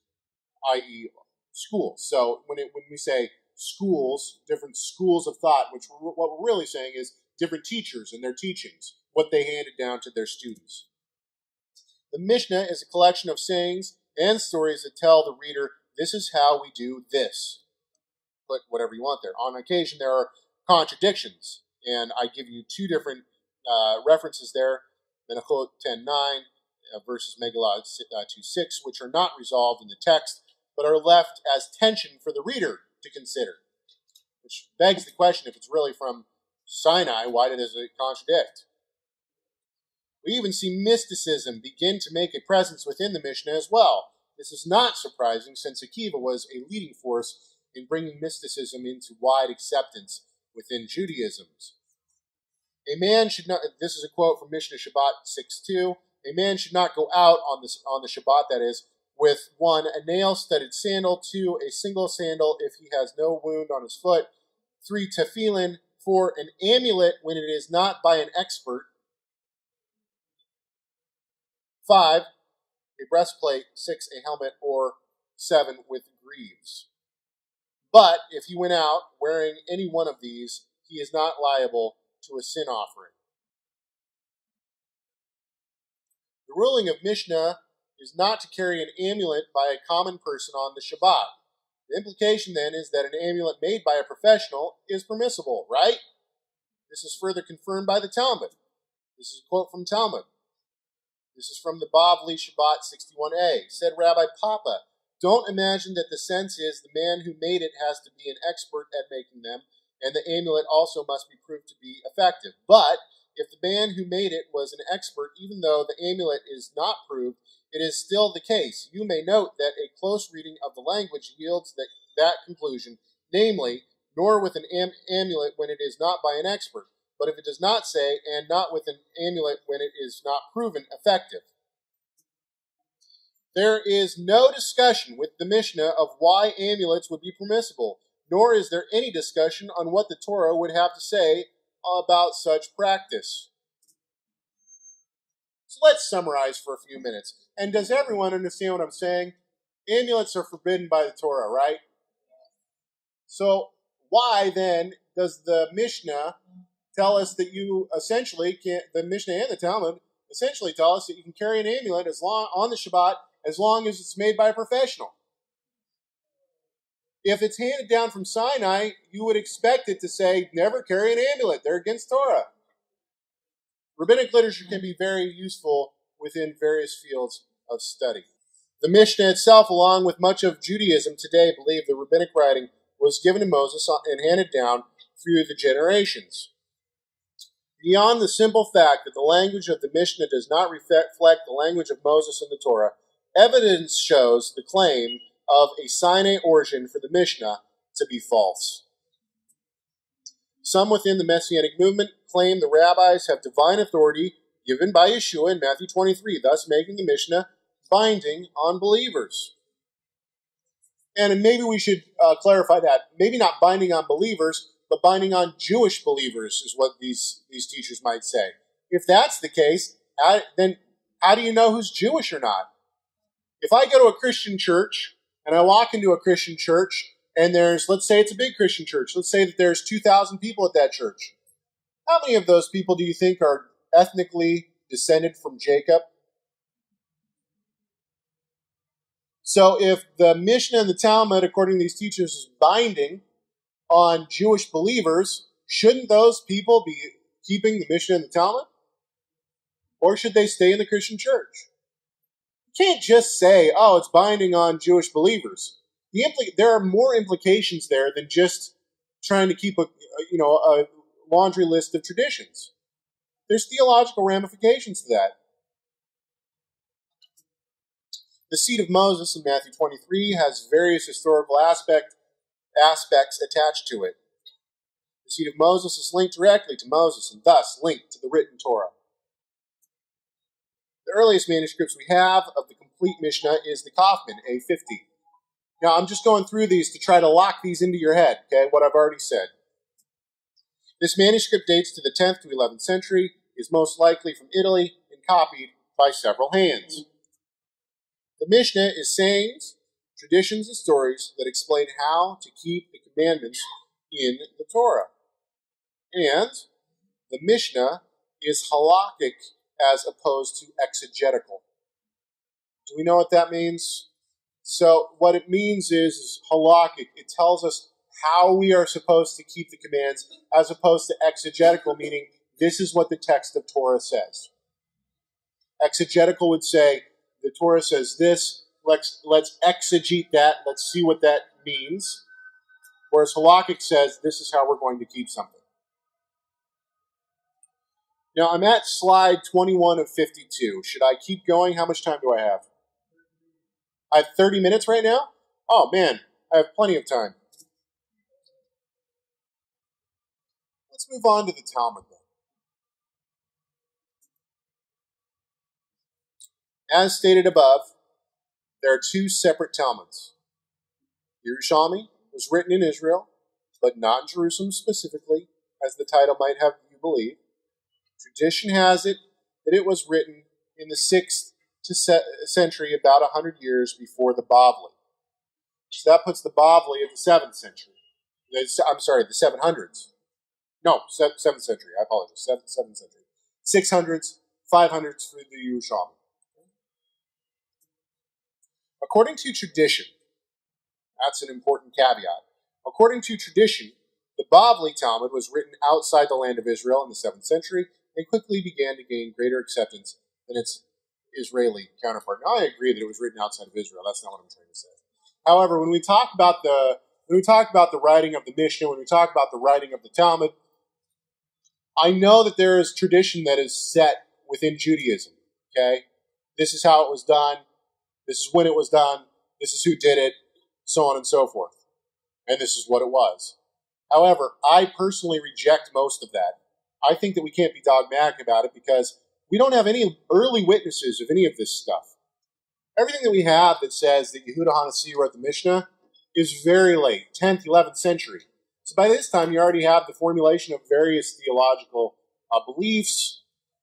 i.e. schools. So when we say schools, different schools of thought, what we're really saying is different teachers and their teachings, what they handed down to their students. The Mishnah is a collection of sayings and stories that tell the reader, this is how we do this. Put whatever you want there. On occasion, there are contradictions, and I give you two different references there, Menachot 10:9 versus Megillah 2:6, which are not resolved in the text, but are left as tension for the reader to consider. Which begs the question, if it's really from Sinai, why does it contradict? We even see mysticism begin to make a presence within the Mishnah as well. This is not surprising, since Akiva was a leading force in bringing mysticism into wide acceptance within Judaism. A man should not, this is a quote from Mishnah Shabbat 6:2, a man should not go out on the Shabbat, that is, with 1, a nail-studded sandal, 2, a single sandal if he has no wound on his foot, 3, tefillin, 4, an amulet when it is not by an expert, 5, a breastplate, 6, a helmet, or 7, with greaves. But if he went out wearing any one of these, he is not liable to a sin offering. The ruling of Mishnah is not to carry an amulet by a common person on the Shabbat. The implication then is that an amulet made by a professional is permissible, right? This is further confirmed by the Talmud. This is a quote from Talmud. This is from the Bavli Shabbat 61a. Said Rabbi Papa, don't imagine that the sense is the man who made it has to be an expert at making them, and the amulet also must be proved to be effective. But if the man who made it was an expert, even though the amulet is not proved, it is still the case. You may note that a close reading of the language yields that conclusion, namely, nor with an amulet when it is not by an expert. But if it does not say, and not with an amulet when it is not proven effective. There is no discussion with the Mishnah of why amulets would be permissible, nor is there any discussion on what the Torah would have to say about such practice. So let's summarize for a few minutes. And does everyone understand what I'm saying? Amulets are forbidden by the Torah, right? So why then does the Mishnah tell us that you essentially can't, the Mishnah and the Talmud essentially tell us that you can carry an amulet on the Shabbat as long as it's made by a professional? If it's handed down from Sinai, you would expect it to say, never carry an amulet. They're against Torah. Rabbinic literature can be very useful within various fields of study. The Mishnah itself, along with much of Judaism today, believe the rabbinic writing was given to Moses and handed down through the generations. Beyond the simple fact that the language of the Mishnah does not reflect the language of Moses and the Torah, evidence shows the claim of a Sinai origin for the Mishnah to be false. Some within the Messianic movement claim the rabbis have divine authority given by Yeshua in Matthew 23, thus making the Mishnah binding on believers. And maybe we should clarify that. Maybe not binding on believers, but binding on Jewish believers is what these teachers might say. If that's the case, then how do you know who's Jewish or not? If I go to a Christian church, and I walk into a Christian church, and let's say it's a big Christian church, let's say that there's 2,000 people at that church. How many of those people do you think are ethnically descended from Jacob? So if the Mishnah and the Talmud, according to these teachers, is binding on Jewish believers, shouldn't those people be keeping the Mishnah and the Talmud? Or should they stay in the Christian church? You can't just say, oh, it's binding on Jewish believers. There are more implications there than just trying to keep a laundry list of traditions. There's theological ramifications to that. The seat of Moses in Matthew 23 has various historical aspects attached to it. The seat of Moses is linked directly to Moses and thus linked to the written Torah. The earliest manuscripts we have of the complete Mishnah is the Kaufman, A50. Now, I'm just going through these to try to lock these into your head, okay, what I've already said. This manuscript dates to the 10th to 11th century, is most likely from Italy, and copied by several hands. The Mishnah is sayings, traditions, and stories that explain how to keep the commandments in the Torah. And the Mishnah is halakhic as opposed to exegetical. Do we know what that means? So what it means is halakhic. It tells us how we are supposed to keep the commands, as opposed to exegetical, meaning this is what the text of Torah says. Exegetical would say, the Torah says this, let's exegete that, let's see what that means. Whereas halakhic says, this is how we're going to keep something. Now, I'm at slide 21 of 52. Should I keep going? How much time do I have? I have 30 minutes right now? Oh, man, I have plenty of time. Let's move on to the Talmud then. As stated above, there are two separate Talmuds. Yerushalmi was written in Israel, but not in Jerusalem specifically, as the title might have you believe. Tradition has it that it was written in the 6th century, about 100 years before the Bavli. So that puts the Bavli in the 7th century. I'm sorry, the 700s. No, 7th century, I apologize, 7th century. 600s, 500s for the Yerushalmi. According to tradition, that's an important caveat. According to tradition, the Bavli Talmud was written outside the land of Israel in the 7th century and quickly began to gain greater acceptance than its Israeli counterpart. Now, I agree that it was written outside of Israel. That's not what I'm trying to say. However, when we talk about the writing of the Mishnah, when we talk about the writing of the Talmud, I know that there is tradition that is set within Judaism. Okay, this is how it was done. This is when it was done. This is who did it, so on and so forth. And this is what it was. However, I personally reject most of that. I think that we can't be dogmatic about it because we don't have any early witnesses of any of this stuff. Everything that we have that says that Yehuda Hanasi wrote the Mishnah is very late, 10th, 11th century. So by this time, you already have the formulation of various theological beliefs,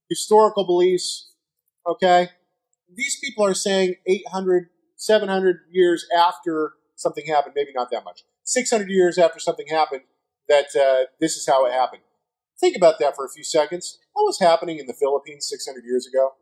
historical beliefs, okay? These people are saying 800, 700 years after something happened, maybe not that much, 600 years after something happened, that this is how it happened. Think about that for a few seconds. What was happening in the Philippines 600 years ago?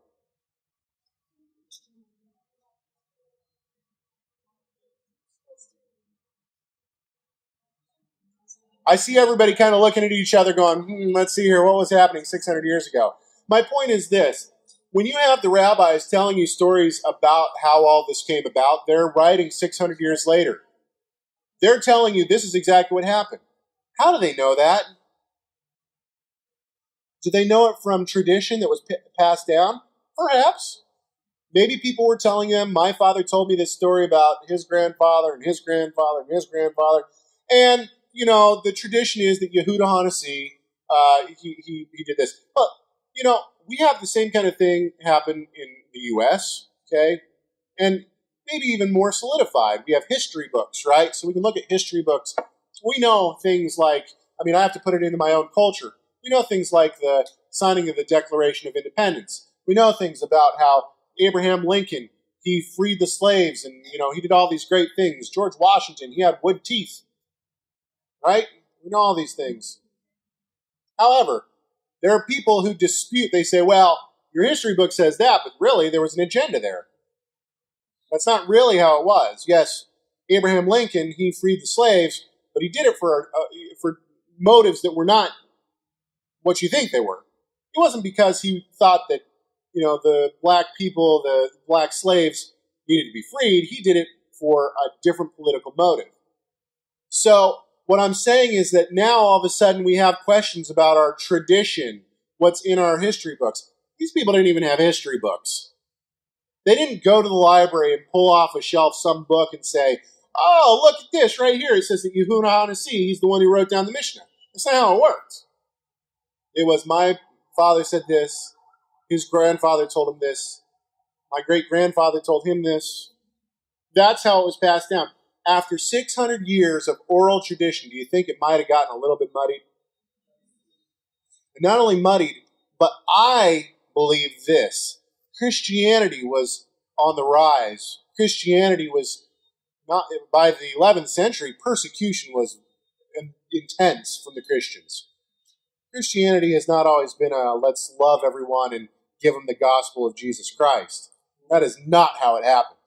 I see everybody kind of looking at each other going, let's see here, what was happening 600 years ago? My point is this. When you have the rabbis telling you stories about how all this came about, they're writing 600 years later. They're telling you this is exactly what happened. How do they know that? Do they know it from tradition that was passed down? Perhaps. Maybe people were telling them, my father told me this story about his grandfather and his grandfather and his grandfather. And, you know, the tradition is that Yehuda Hanasi, he did this. But, you know, we have the same kind of thing happen in the U.S., okay? And maybe even more solidified. We have history books, right? So we can look at history books. We know things like, I have to put it into my own culture. We know things like the signing of the Declaration of Independence. We know things about how Abraham Lincoln, he freed the slaves and, you know, he did all these great things. George Washington, he had wood teeth, right? We know all these things. However, there are people who dispute. They say, well, your history book says that, but really there was an agenda there. That's not really how it was. Yes, Abraham Lincoln, he freed the slaves, but he did it for motives that were not what you think they were. It wasn't because he thought that, you know, the black people, the black slaves needed to be freed. He did it for a different political motive. So what I'm saying is that now all of a sudden we have questions about our tradition, what's in our history books. These people didn't even have history books. They didn't go to the library and pull off a shelf some book and say, oh, look at this right here. It says that Yehuda Hanasi, he's the one who wrote down the Mishnah. That's not how it worked. It was my father said this, his grandfather told him this, my great-grandfather told him this. That's how it was passed down. After 600 years of oral tradition, do you think it might have gotten a little bit muddied? And not only muddied, but I believe this. Christianity was on the rise. Christianity was not, by the 11th century, persecution was intense from the Christians. Christianity has not always been a let's love everyone and give them the gospel of Jesus Christ. That is not how it happened.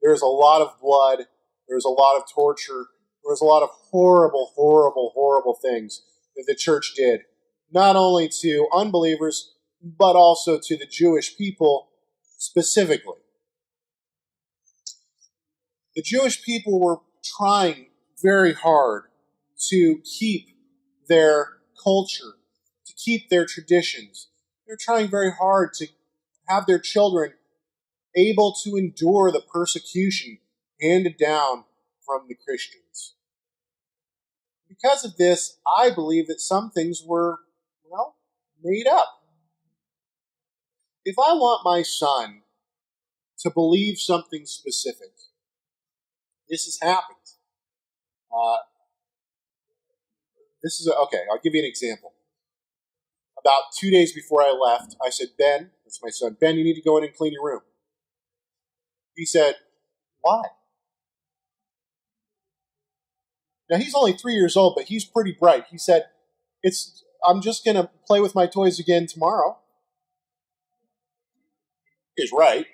There's a lot of blood. There's a lot of torture. There's a lot of horrible, horrible, horrible things that the church did, not only to unbelievers, but also to the Jewish people specifically. The Jewish people were trying very hard to keep their culture, to keep their traditions. They're trying very hard to have their children able to endure the persecution handed down from the Christians. Because of this, I believe that some things were, made up. If I want my son to believe something specific, this has happened. Okay, I'll give you an example. About 2 days before I left, I said, Ben, that's my son, Ben, you need to go in and clean your room. He said, why? Now, he's only 3 years old, but he's pretty bright. He said, I'm just going to play with my toys again tomorrow. He's right.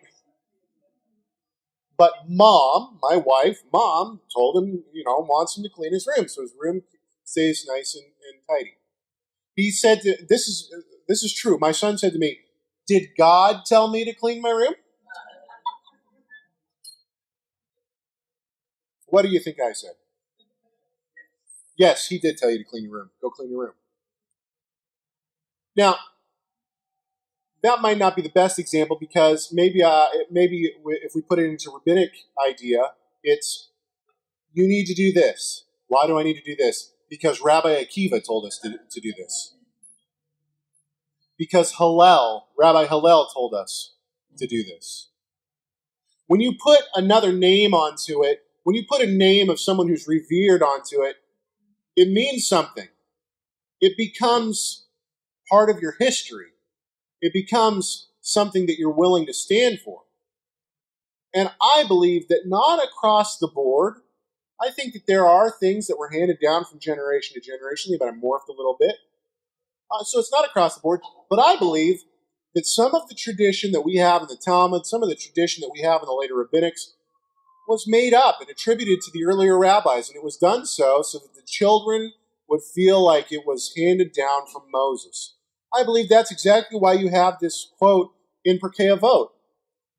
But Mom, my wife, told him, wants him to clean his room, so his room stays nice and tidy. He said, this is true. My son said to me, did God tell me to clean my room? What do you think I said? Yes, he did tell you to clean your room. Go clean your room. Now, that might not be the best example because maybe if we put it into rabbinic idea, it's you need to do this. Why do I need to do this? Because Rabbi Akiva told us to do this. Because Rabbi Hillel told us to do this. When you put another name onto it, when you put a name of someone who's revered onto it, it means something. It becomes part of your history. It becomes something that you're willing to stand for. And I believe that not across the board. I think that there are things that were handed down from generation to generation. They've been morphed a little bit. So it's not across the board. But I believe that some of the tradition that we have in the Talmud, some of the tradition that we have in the later Rabbinics, was made up and attributed to the earlier rabbis. And it was done so that the children would feel like it was handed down from Moses. I believe that's exactly why you have this quote in Pirkei Avot,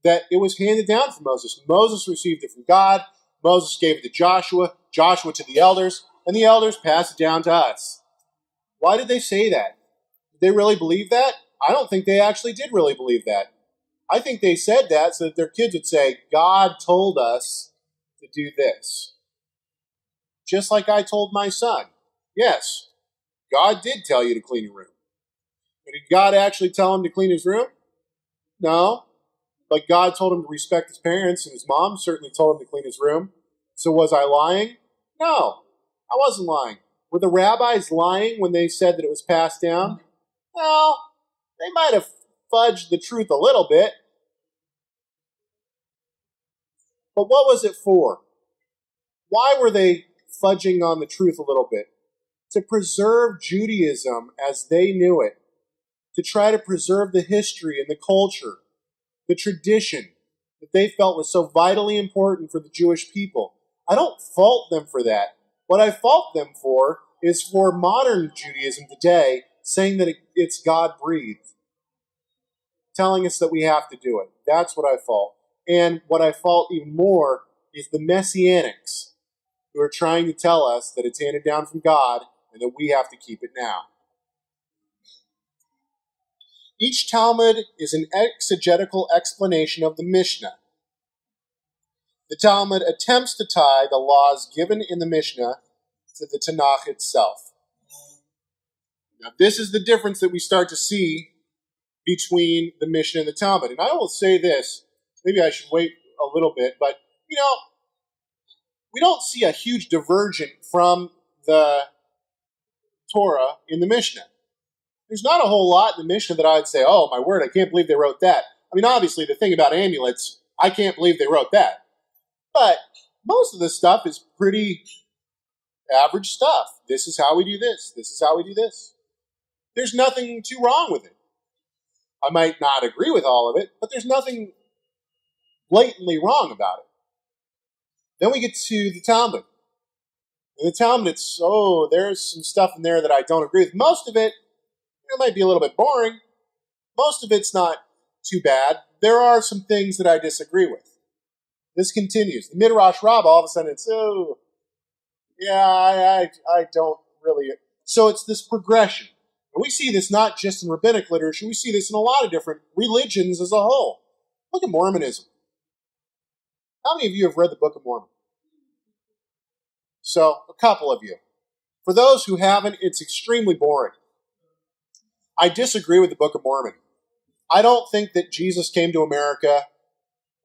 that it was handed down from Moses. Moses received it from God. Moses gave it to Joshua, Joshua to the elders, and the elders passed it down to us. Why did they say that? Did they really believe that? I don't think they actually did really believe that. I think they said that so that their kids would say, God told us to do this. Just like I told my son. Yes, God did tell you to clean your room. But did God actually tell him to clean his room? No. But God told him to respect his parents, and his mom certainly told him to clean his room. So was I lying? No, I wasn't lying. Were the rabbis lying when they said that it was passed down? No, they might have fudged the truth a little bit. But what was it for? Why were they fudging on the truth a little bit? To preserve Judaism as they knew it. To try to preserve the history and the culture, the tradition that they felt was so vitally important for the Jewish people. I don't fault them for that. What I fault them for is for modern Judaism today saying that it's God-breathed, telling us that we have to do it. That's what I fault. And what I fault even more is the Messianics who are trying to tell us that it's handed down from God and that we have to keep it now. Each Talmud is an exegetical explanation of the Mishnah. The Talmud attempts to tie the laws given in the Mishnah to the Tanakh itself. Now, this is the difference that we start to see between the Mishnah and the Talmud. And I will say this, maybe I should wait a little bit, but, we don't see a huge divergence from the Torah in the Mishnah. There's not a whole lot in the Mishnah that I'd say, oh, my word, I can't believe they wrote that. I mean, obviously, the thing about amulets, I can't believe they wrote that. But most of the stuff is pretty average stuff. This is how we do this. This is how we do this. There's nothing too wrong with it. I might not agree with all of it, but there's nothing blatantly wrong about it. Then we get to the Talmud. In the Talmud, there's some stuff in there that I don't agree with. Most of it might be a little bit boring. Most of it's not too bad. There are some things that I disagree with. This continues. The Midrash Rabbah, all of a sudden it's, I don't really. So it's this progression. And we see this not just in rabbinic literature, we see this in a lot of different religions as a whole. Look at Mormonism. How many of you have read the Book of Mormon? So, a couple of you. For those who haven't, it's extremely boring. I disagree with the Book of Mormon. I don't think that Jesus came to America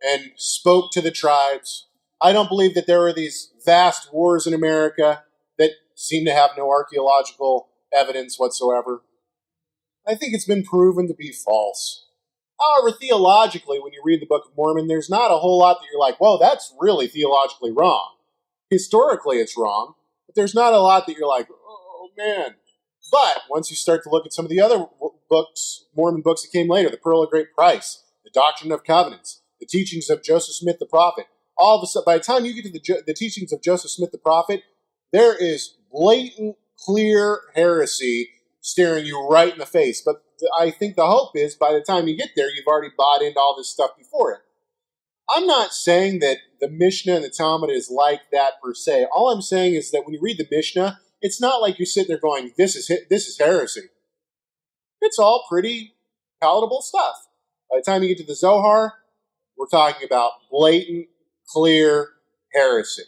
and spoke to the tribes. I don't believe that there were these vast wars in America that seem to have no archaeological evidence whatsoever. I think it's been proven to be false. However, theologically, when you read the Book of Mormon, there's not a whole lot that you're like, whoa, that's really theologically wrong. Historically, it's wrong, but there's not a lot that you're like, oh, man. But once you start to look at some of the other books, Mormon books that came later, the Pearl of Great Price, the Doctrine of Covenants, the teachings of Joseph Smith the Prophet, all of a sudden, by the time you get to the teachings of Joseph Smith the Prophet, there is blatant, clear heresy staring you right in the face. But I think the hope is by the time you get there, you've already bought into all this stuff before it. I'm not saying that the Mishnah and the Talmud is like that per se. All I'm saying is that when you read the Mishnah, it's not like you're sitting there going, this is heresy. It's all pretty palatable stuff. By the time you get to the Zohar, we're talking about blatant, clear heresy.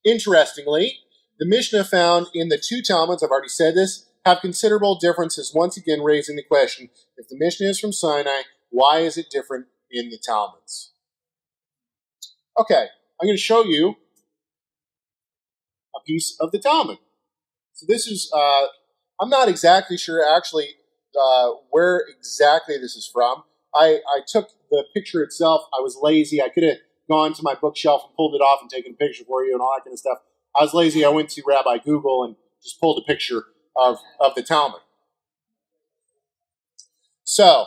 Interestingly, the Mishnah found in the two Talmuds, I've already said this, have considerable differences, once again raising the question, if the Mishnah is from Sinai, why is it different in the Talmuds? Okay, I'm going to show you a piece of the Talmud. So this is, I'm not exactly sure actually where exactly this is from. I took the picture itself. I was lazy. I could have gone to my bookshelf and pulled it off and taken a picture for you and all that kind of stuff. I was lazy. I went to Rabbi Google and just pulled a picture of the Talmud. So,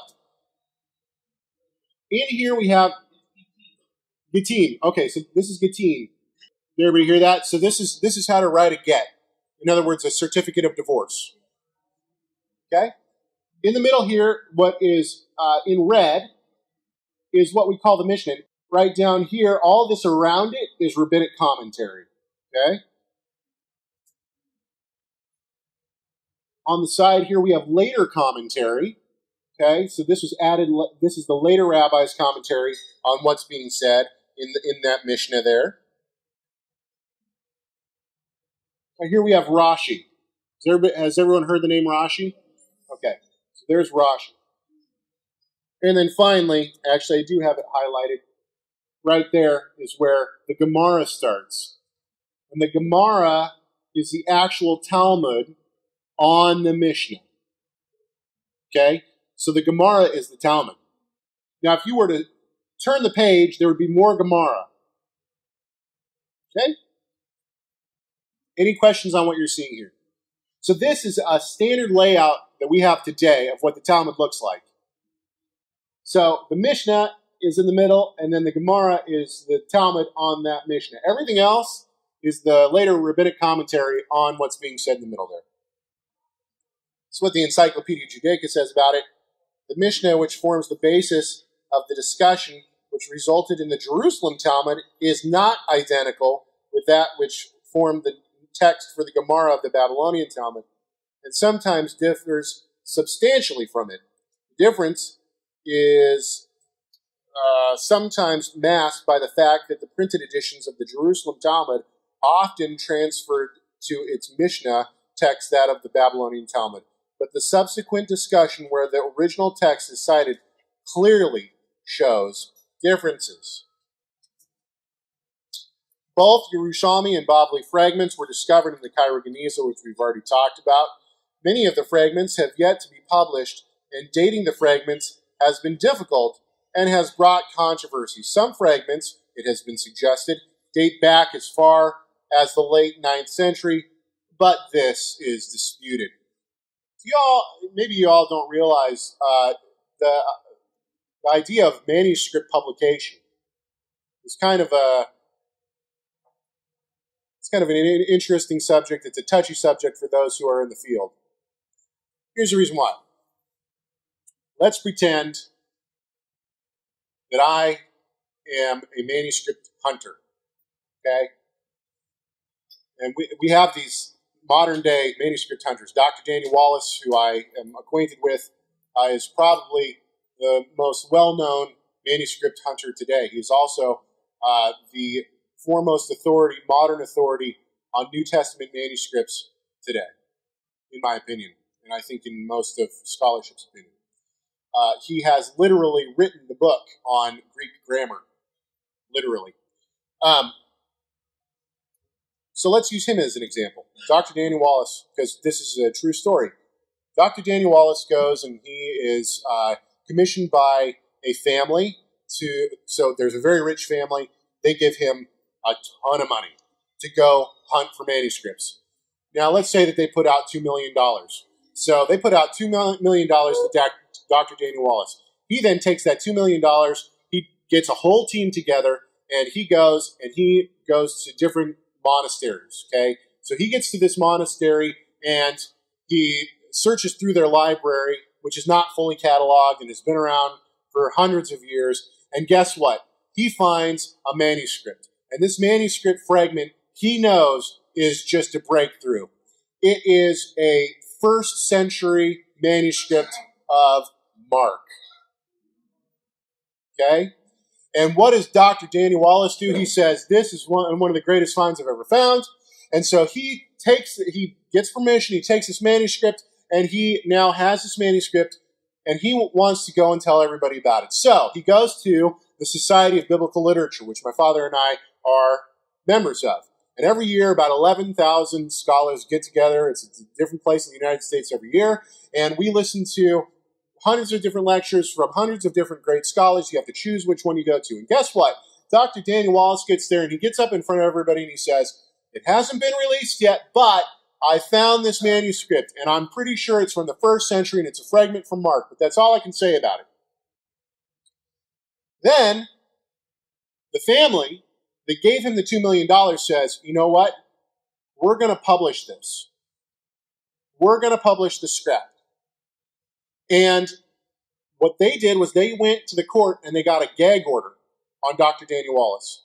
in here we have Gittin. Okay, so this is Gittin. Did everybody hear that? So this is how to write a get. In other words, a certificate of divorce. Okay? In the middle here, what is in red is what we call the Mishnah. Right down here, all this around it is rabbinic commentary. Okay? On the side here, we have later commentary. Okay, so this was added. This is the later rabbi's commentary on what's being said in that Mishnah there. And here we have Rashi. Has everyone heard the name Rashi? Okay, so there's Rashi. And then finally, actually, I do have it highlighted. Right there is where the Gemara starts, and the Gemara is the actual Talmud on the Mishnah. Okay. So the Gemara is the Talmud. Now, if you were to turn the page, there would be more Gemara. Okay? Any questions on what you're seeing here? So this is a standard layout that we have today of what the Talmud looks like. So the Mishnah is in the middle, and then the Gemara is the Talmud on that Mishnah. Everything else is the later rabbinic commentary on what's being said in the middle there. That's what the Encyclopedia Judaica says about it. The Mishnah, which forms the basis of the discussion which resulted in the Jerusalem Talmud, is not identical with that which formed the text for the Gemara of the Babylonian Talmud, and sometimes differs substantially from it. The difference is sometimes masked by the fact that the printed editions of the Jerusalem Talmud often transferred to its Mishnah text that of the Babylonian Talmud. But the subsequent discussion where the original text is cited clearly shows differences. Both Yerushalmi and Bavli fragments were discovered in the Cairo Geniza, which we've already talked about. Many of the fragments have yet to be published, and dating the fragments has been difficult and has brought controversy. Some fragments, it has been suggested, date back as far as the late 9th century, but this is disputed. Maybe you all don't realize the idea of manuscript publication is kind of an interesting subject. It's a touchy subject for those who are in the field. Here's the reason why. Let's pretend that I am a manuscript hunter, okay? And we have these modern-day manuscript hunters. Dr. Daniel Wallace, who I am acquainted with, is probably the most well-known manuscript hunter today. He's also the foremost authority, modern authority on New Testament manuscripts today, in my opinion, and I think in most of scholarship's opinion. He has literally written the book on Greek grammar, literally. So let's use him as an example. Dr. Daniel Wallace, because this is a true story. Dr. Daniel Wallace goes and he is commissioned by a family so there's a very rich family. They give him a ton of money to go hunt for manuscripts. Now, let's say that they put out $2 million. So they put out $2 million to Dr. Daniel Wallace. He then takes that $2 million, he gets a whole team together, and he goes to different monasteries, okay? So he gets to this monastery, and he searches through their library, which is not fully cataloged and has been around for hundreds of years, and guess what? He finds a manuscript. And this manuscript fragment, he knows, is just a breakthrough. It is a 1st century manuscript of Mark. Okay? And what does Dr. Daniel Wallace do? He says, this is one of the greatest finds I've ever found. And so he gets permission, he takes this manuscript, and he now has this manuscript, and he wants to go and tell everybody about it. So he goes to the Society of Biblical Literature, which my father and I are members of. And every year, about 11,000 scholars get together. It's a different place in the United States every year. And we listen to hundreds of different lectures from hundreds of different great scholars. You have to choose which one you go to. And guess what? Dr. Daniel Wallace gets there, and he gets up in front of everybody, and he says, it hasn't been released yet, but I found this manuscript, and I'm pretty sure it's from the 1st century, and it's a fragment from Mark. But that's all I can say about it. Then, the family that gave him the $2 million says, you know what? We're going to publish this. We're going to publish the scrap. And what they did was they went to the court and they got a gag order on Dr. Daniel Wallace.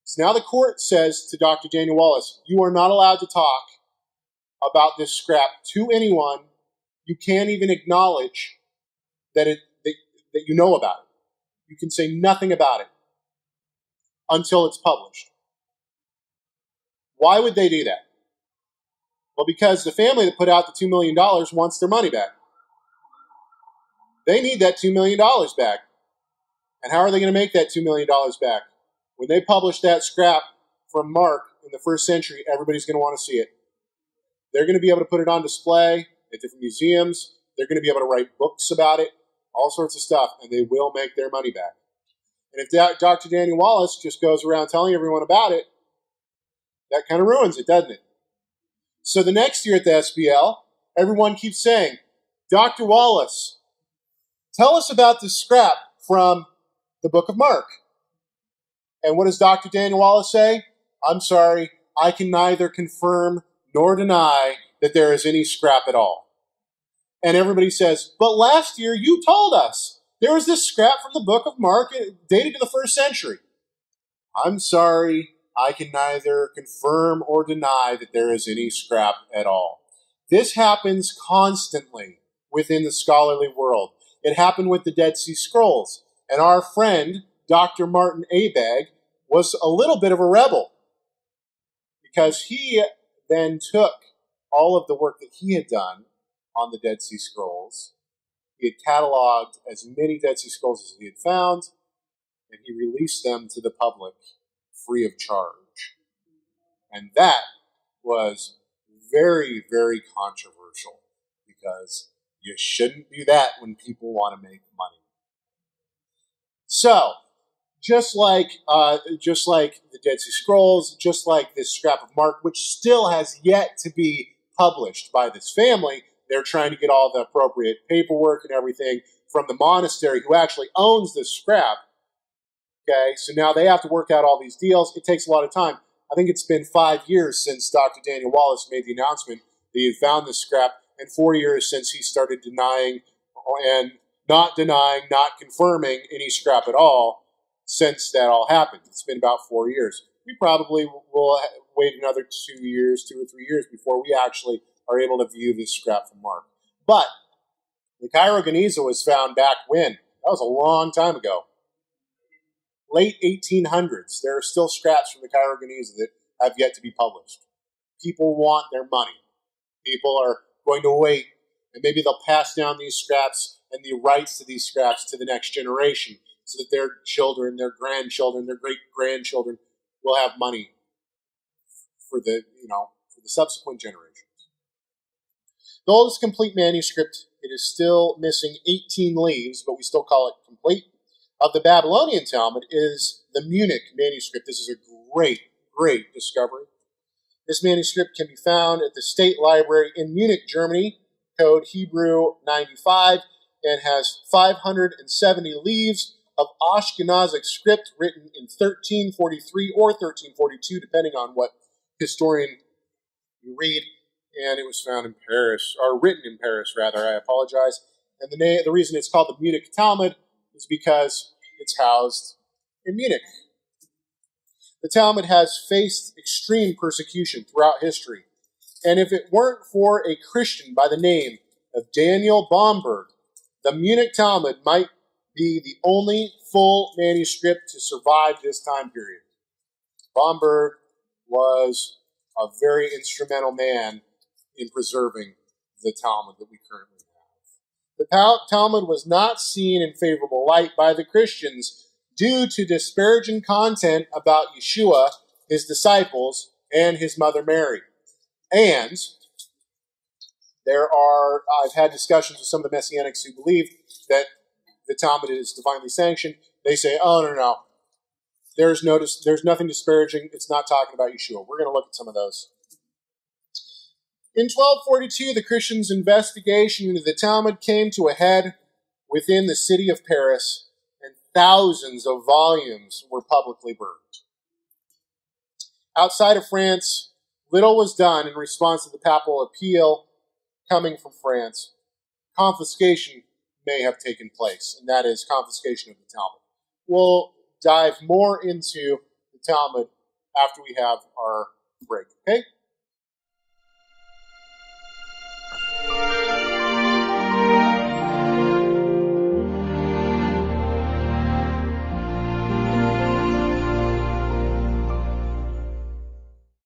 So now the court says to Dr. Daniel Wallace, you are not allowed to talk about this scrap to anyone. You can't even acknowledge that you know about it. You can say nothing about it until it's published. Why would they do that? Well, because the family that put out the $2 million wants their money back. They need that $2 million back. And how are they going to make that $2 million back? When they publish that scrap from Mark in the 1st century, everybody's going to want to see it. They're going to be able to put it on display at different museums. They're going to be able to write books about it, all sorts of stuff, and they will make their money back. And if Dr. Daniel Wallace just goes around telling everyone about it, that kind of ruins it, doesn't it? So the next year at the SBL, everyone keeps saying, Dr. Wallace, tell us about this scrap from the book of Mark. And what does Dr. Daniel Wallace say? I'm sorry, I can neither confirm nor deny that there is any scrap at all. And everybody says, but last year you told us there was this scrap from the book of Mark dated to the 1st century. I'm sorry, I can neither confirm or deny that there is any scrap at all. This happens constantly within the scholarly world. It happened with the Dead Sea Scrolls. And our friend, Dr. Martin Abegg, was a little bit of a rebel because he then took all of the work that he had done on the Dead Sea Scrolls. He had cataloged as many Dead Sea Scrolls as he had found, and he released them to the public free of charge. And that was very, very controversial because you shouldn't do that when people want to make money. So, just like the Dead Sea Scrolls, just like this scrap of Mark, which still has yet to be published by this family, they're trying to get all the appropriate paperwork and everything from the monastery who actually owns this scrap. Okay, so now they have to work out all these deals. It takes a lot of time. I think it's been 5 years since Dr. Daniel Wallace made the announcement that he had found this scrap, and 4 years since he started denying and not confirming any scrap at all since that all happened. It's been about 4 years. We probably will wait another 2 years, 2 or 3 years before we actually are able to view this scrap from Mark. But the Cairo Geniza was found back when? That was a long time ago. Late 1800s. There are still scraps from the Cairo Geniza that have yet to be published. People want their money. People are going to wait, and maybe they'll pass down these scraps and the rights to these scraps to the next generation so that their children, their grandchildren, their great-grandchildren will have money for the subsequent generations. The oldest complete manuscript, it is still missing 18 leaves, but we still call it complete, of the Babylonian Talmud is the Munich manuscript. This is a great, great discovery. This manuscript can be found at the State Library in Munich, Germany, code Hebrew 95, and has 570 leaves of Ashkenazic script written in 1343 or 1342, depending on what historian you read. And it was found in Paris, or written in Paris, rather. I apologize. And the reason it's called the Munich Talmud is because it's housed in Munich. The Talmud has faced extreme persecution throughout history. And if it weren't for a Christian by the name of Daniel Bomberg, the Munich Talmud might be the only full manuscript to survive this time period. Bomberg was a very instrumental man in preserving the Talmud that we currently have. The Talmud was not seen in favorable light by the Christians due to disparaging content about Yeshua, his disciples, and his mother Mary. And I've had discussions with some of the Messianics who believe that the Talmud is divinely sanctioned. They say, oh, no. There's nothing disparaging. It's not talking about Yeshua. We're going to look at some of those. In 1242, the Christians' investigation into the Talmud came to a head within the city of Paris, and thousands of volumes were publicly burned. Outside of France, little was done in response to the papal appeal coming from France. Confiscation may have taken place, and that is confiscation of the Talmud. We'll dive more into the Talmud after we have our break, okay?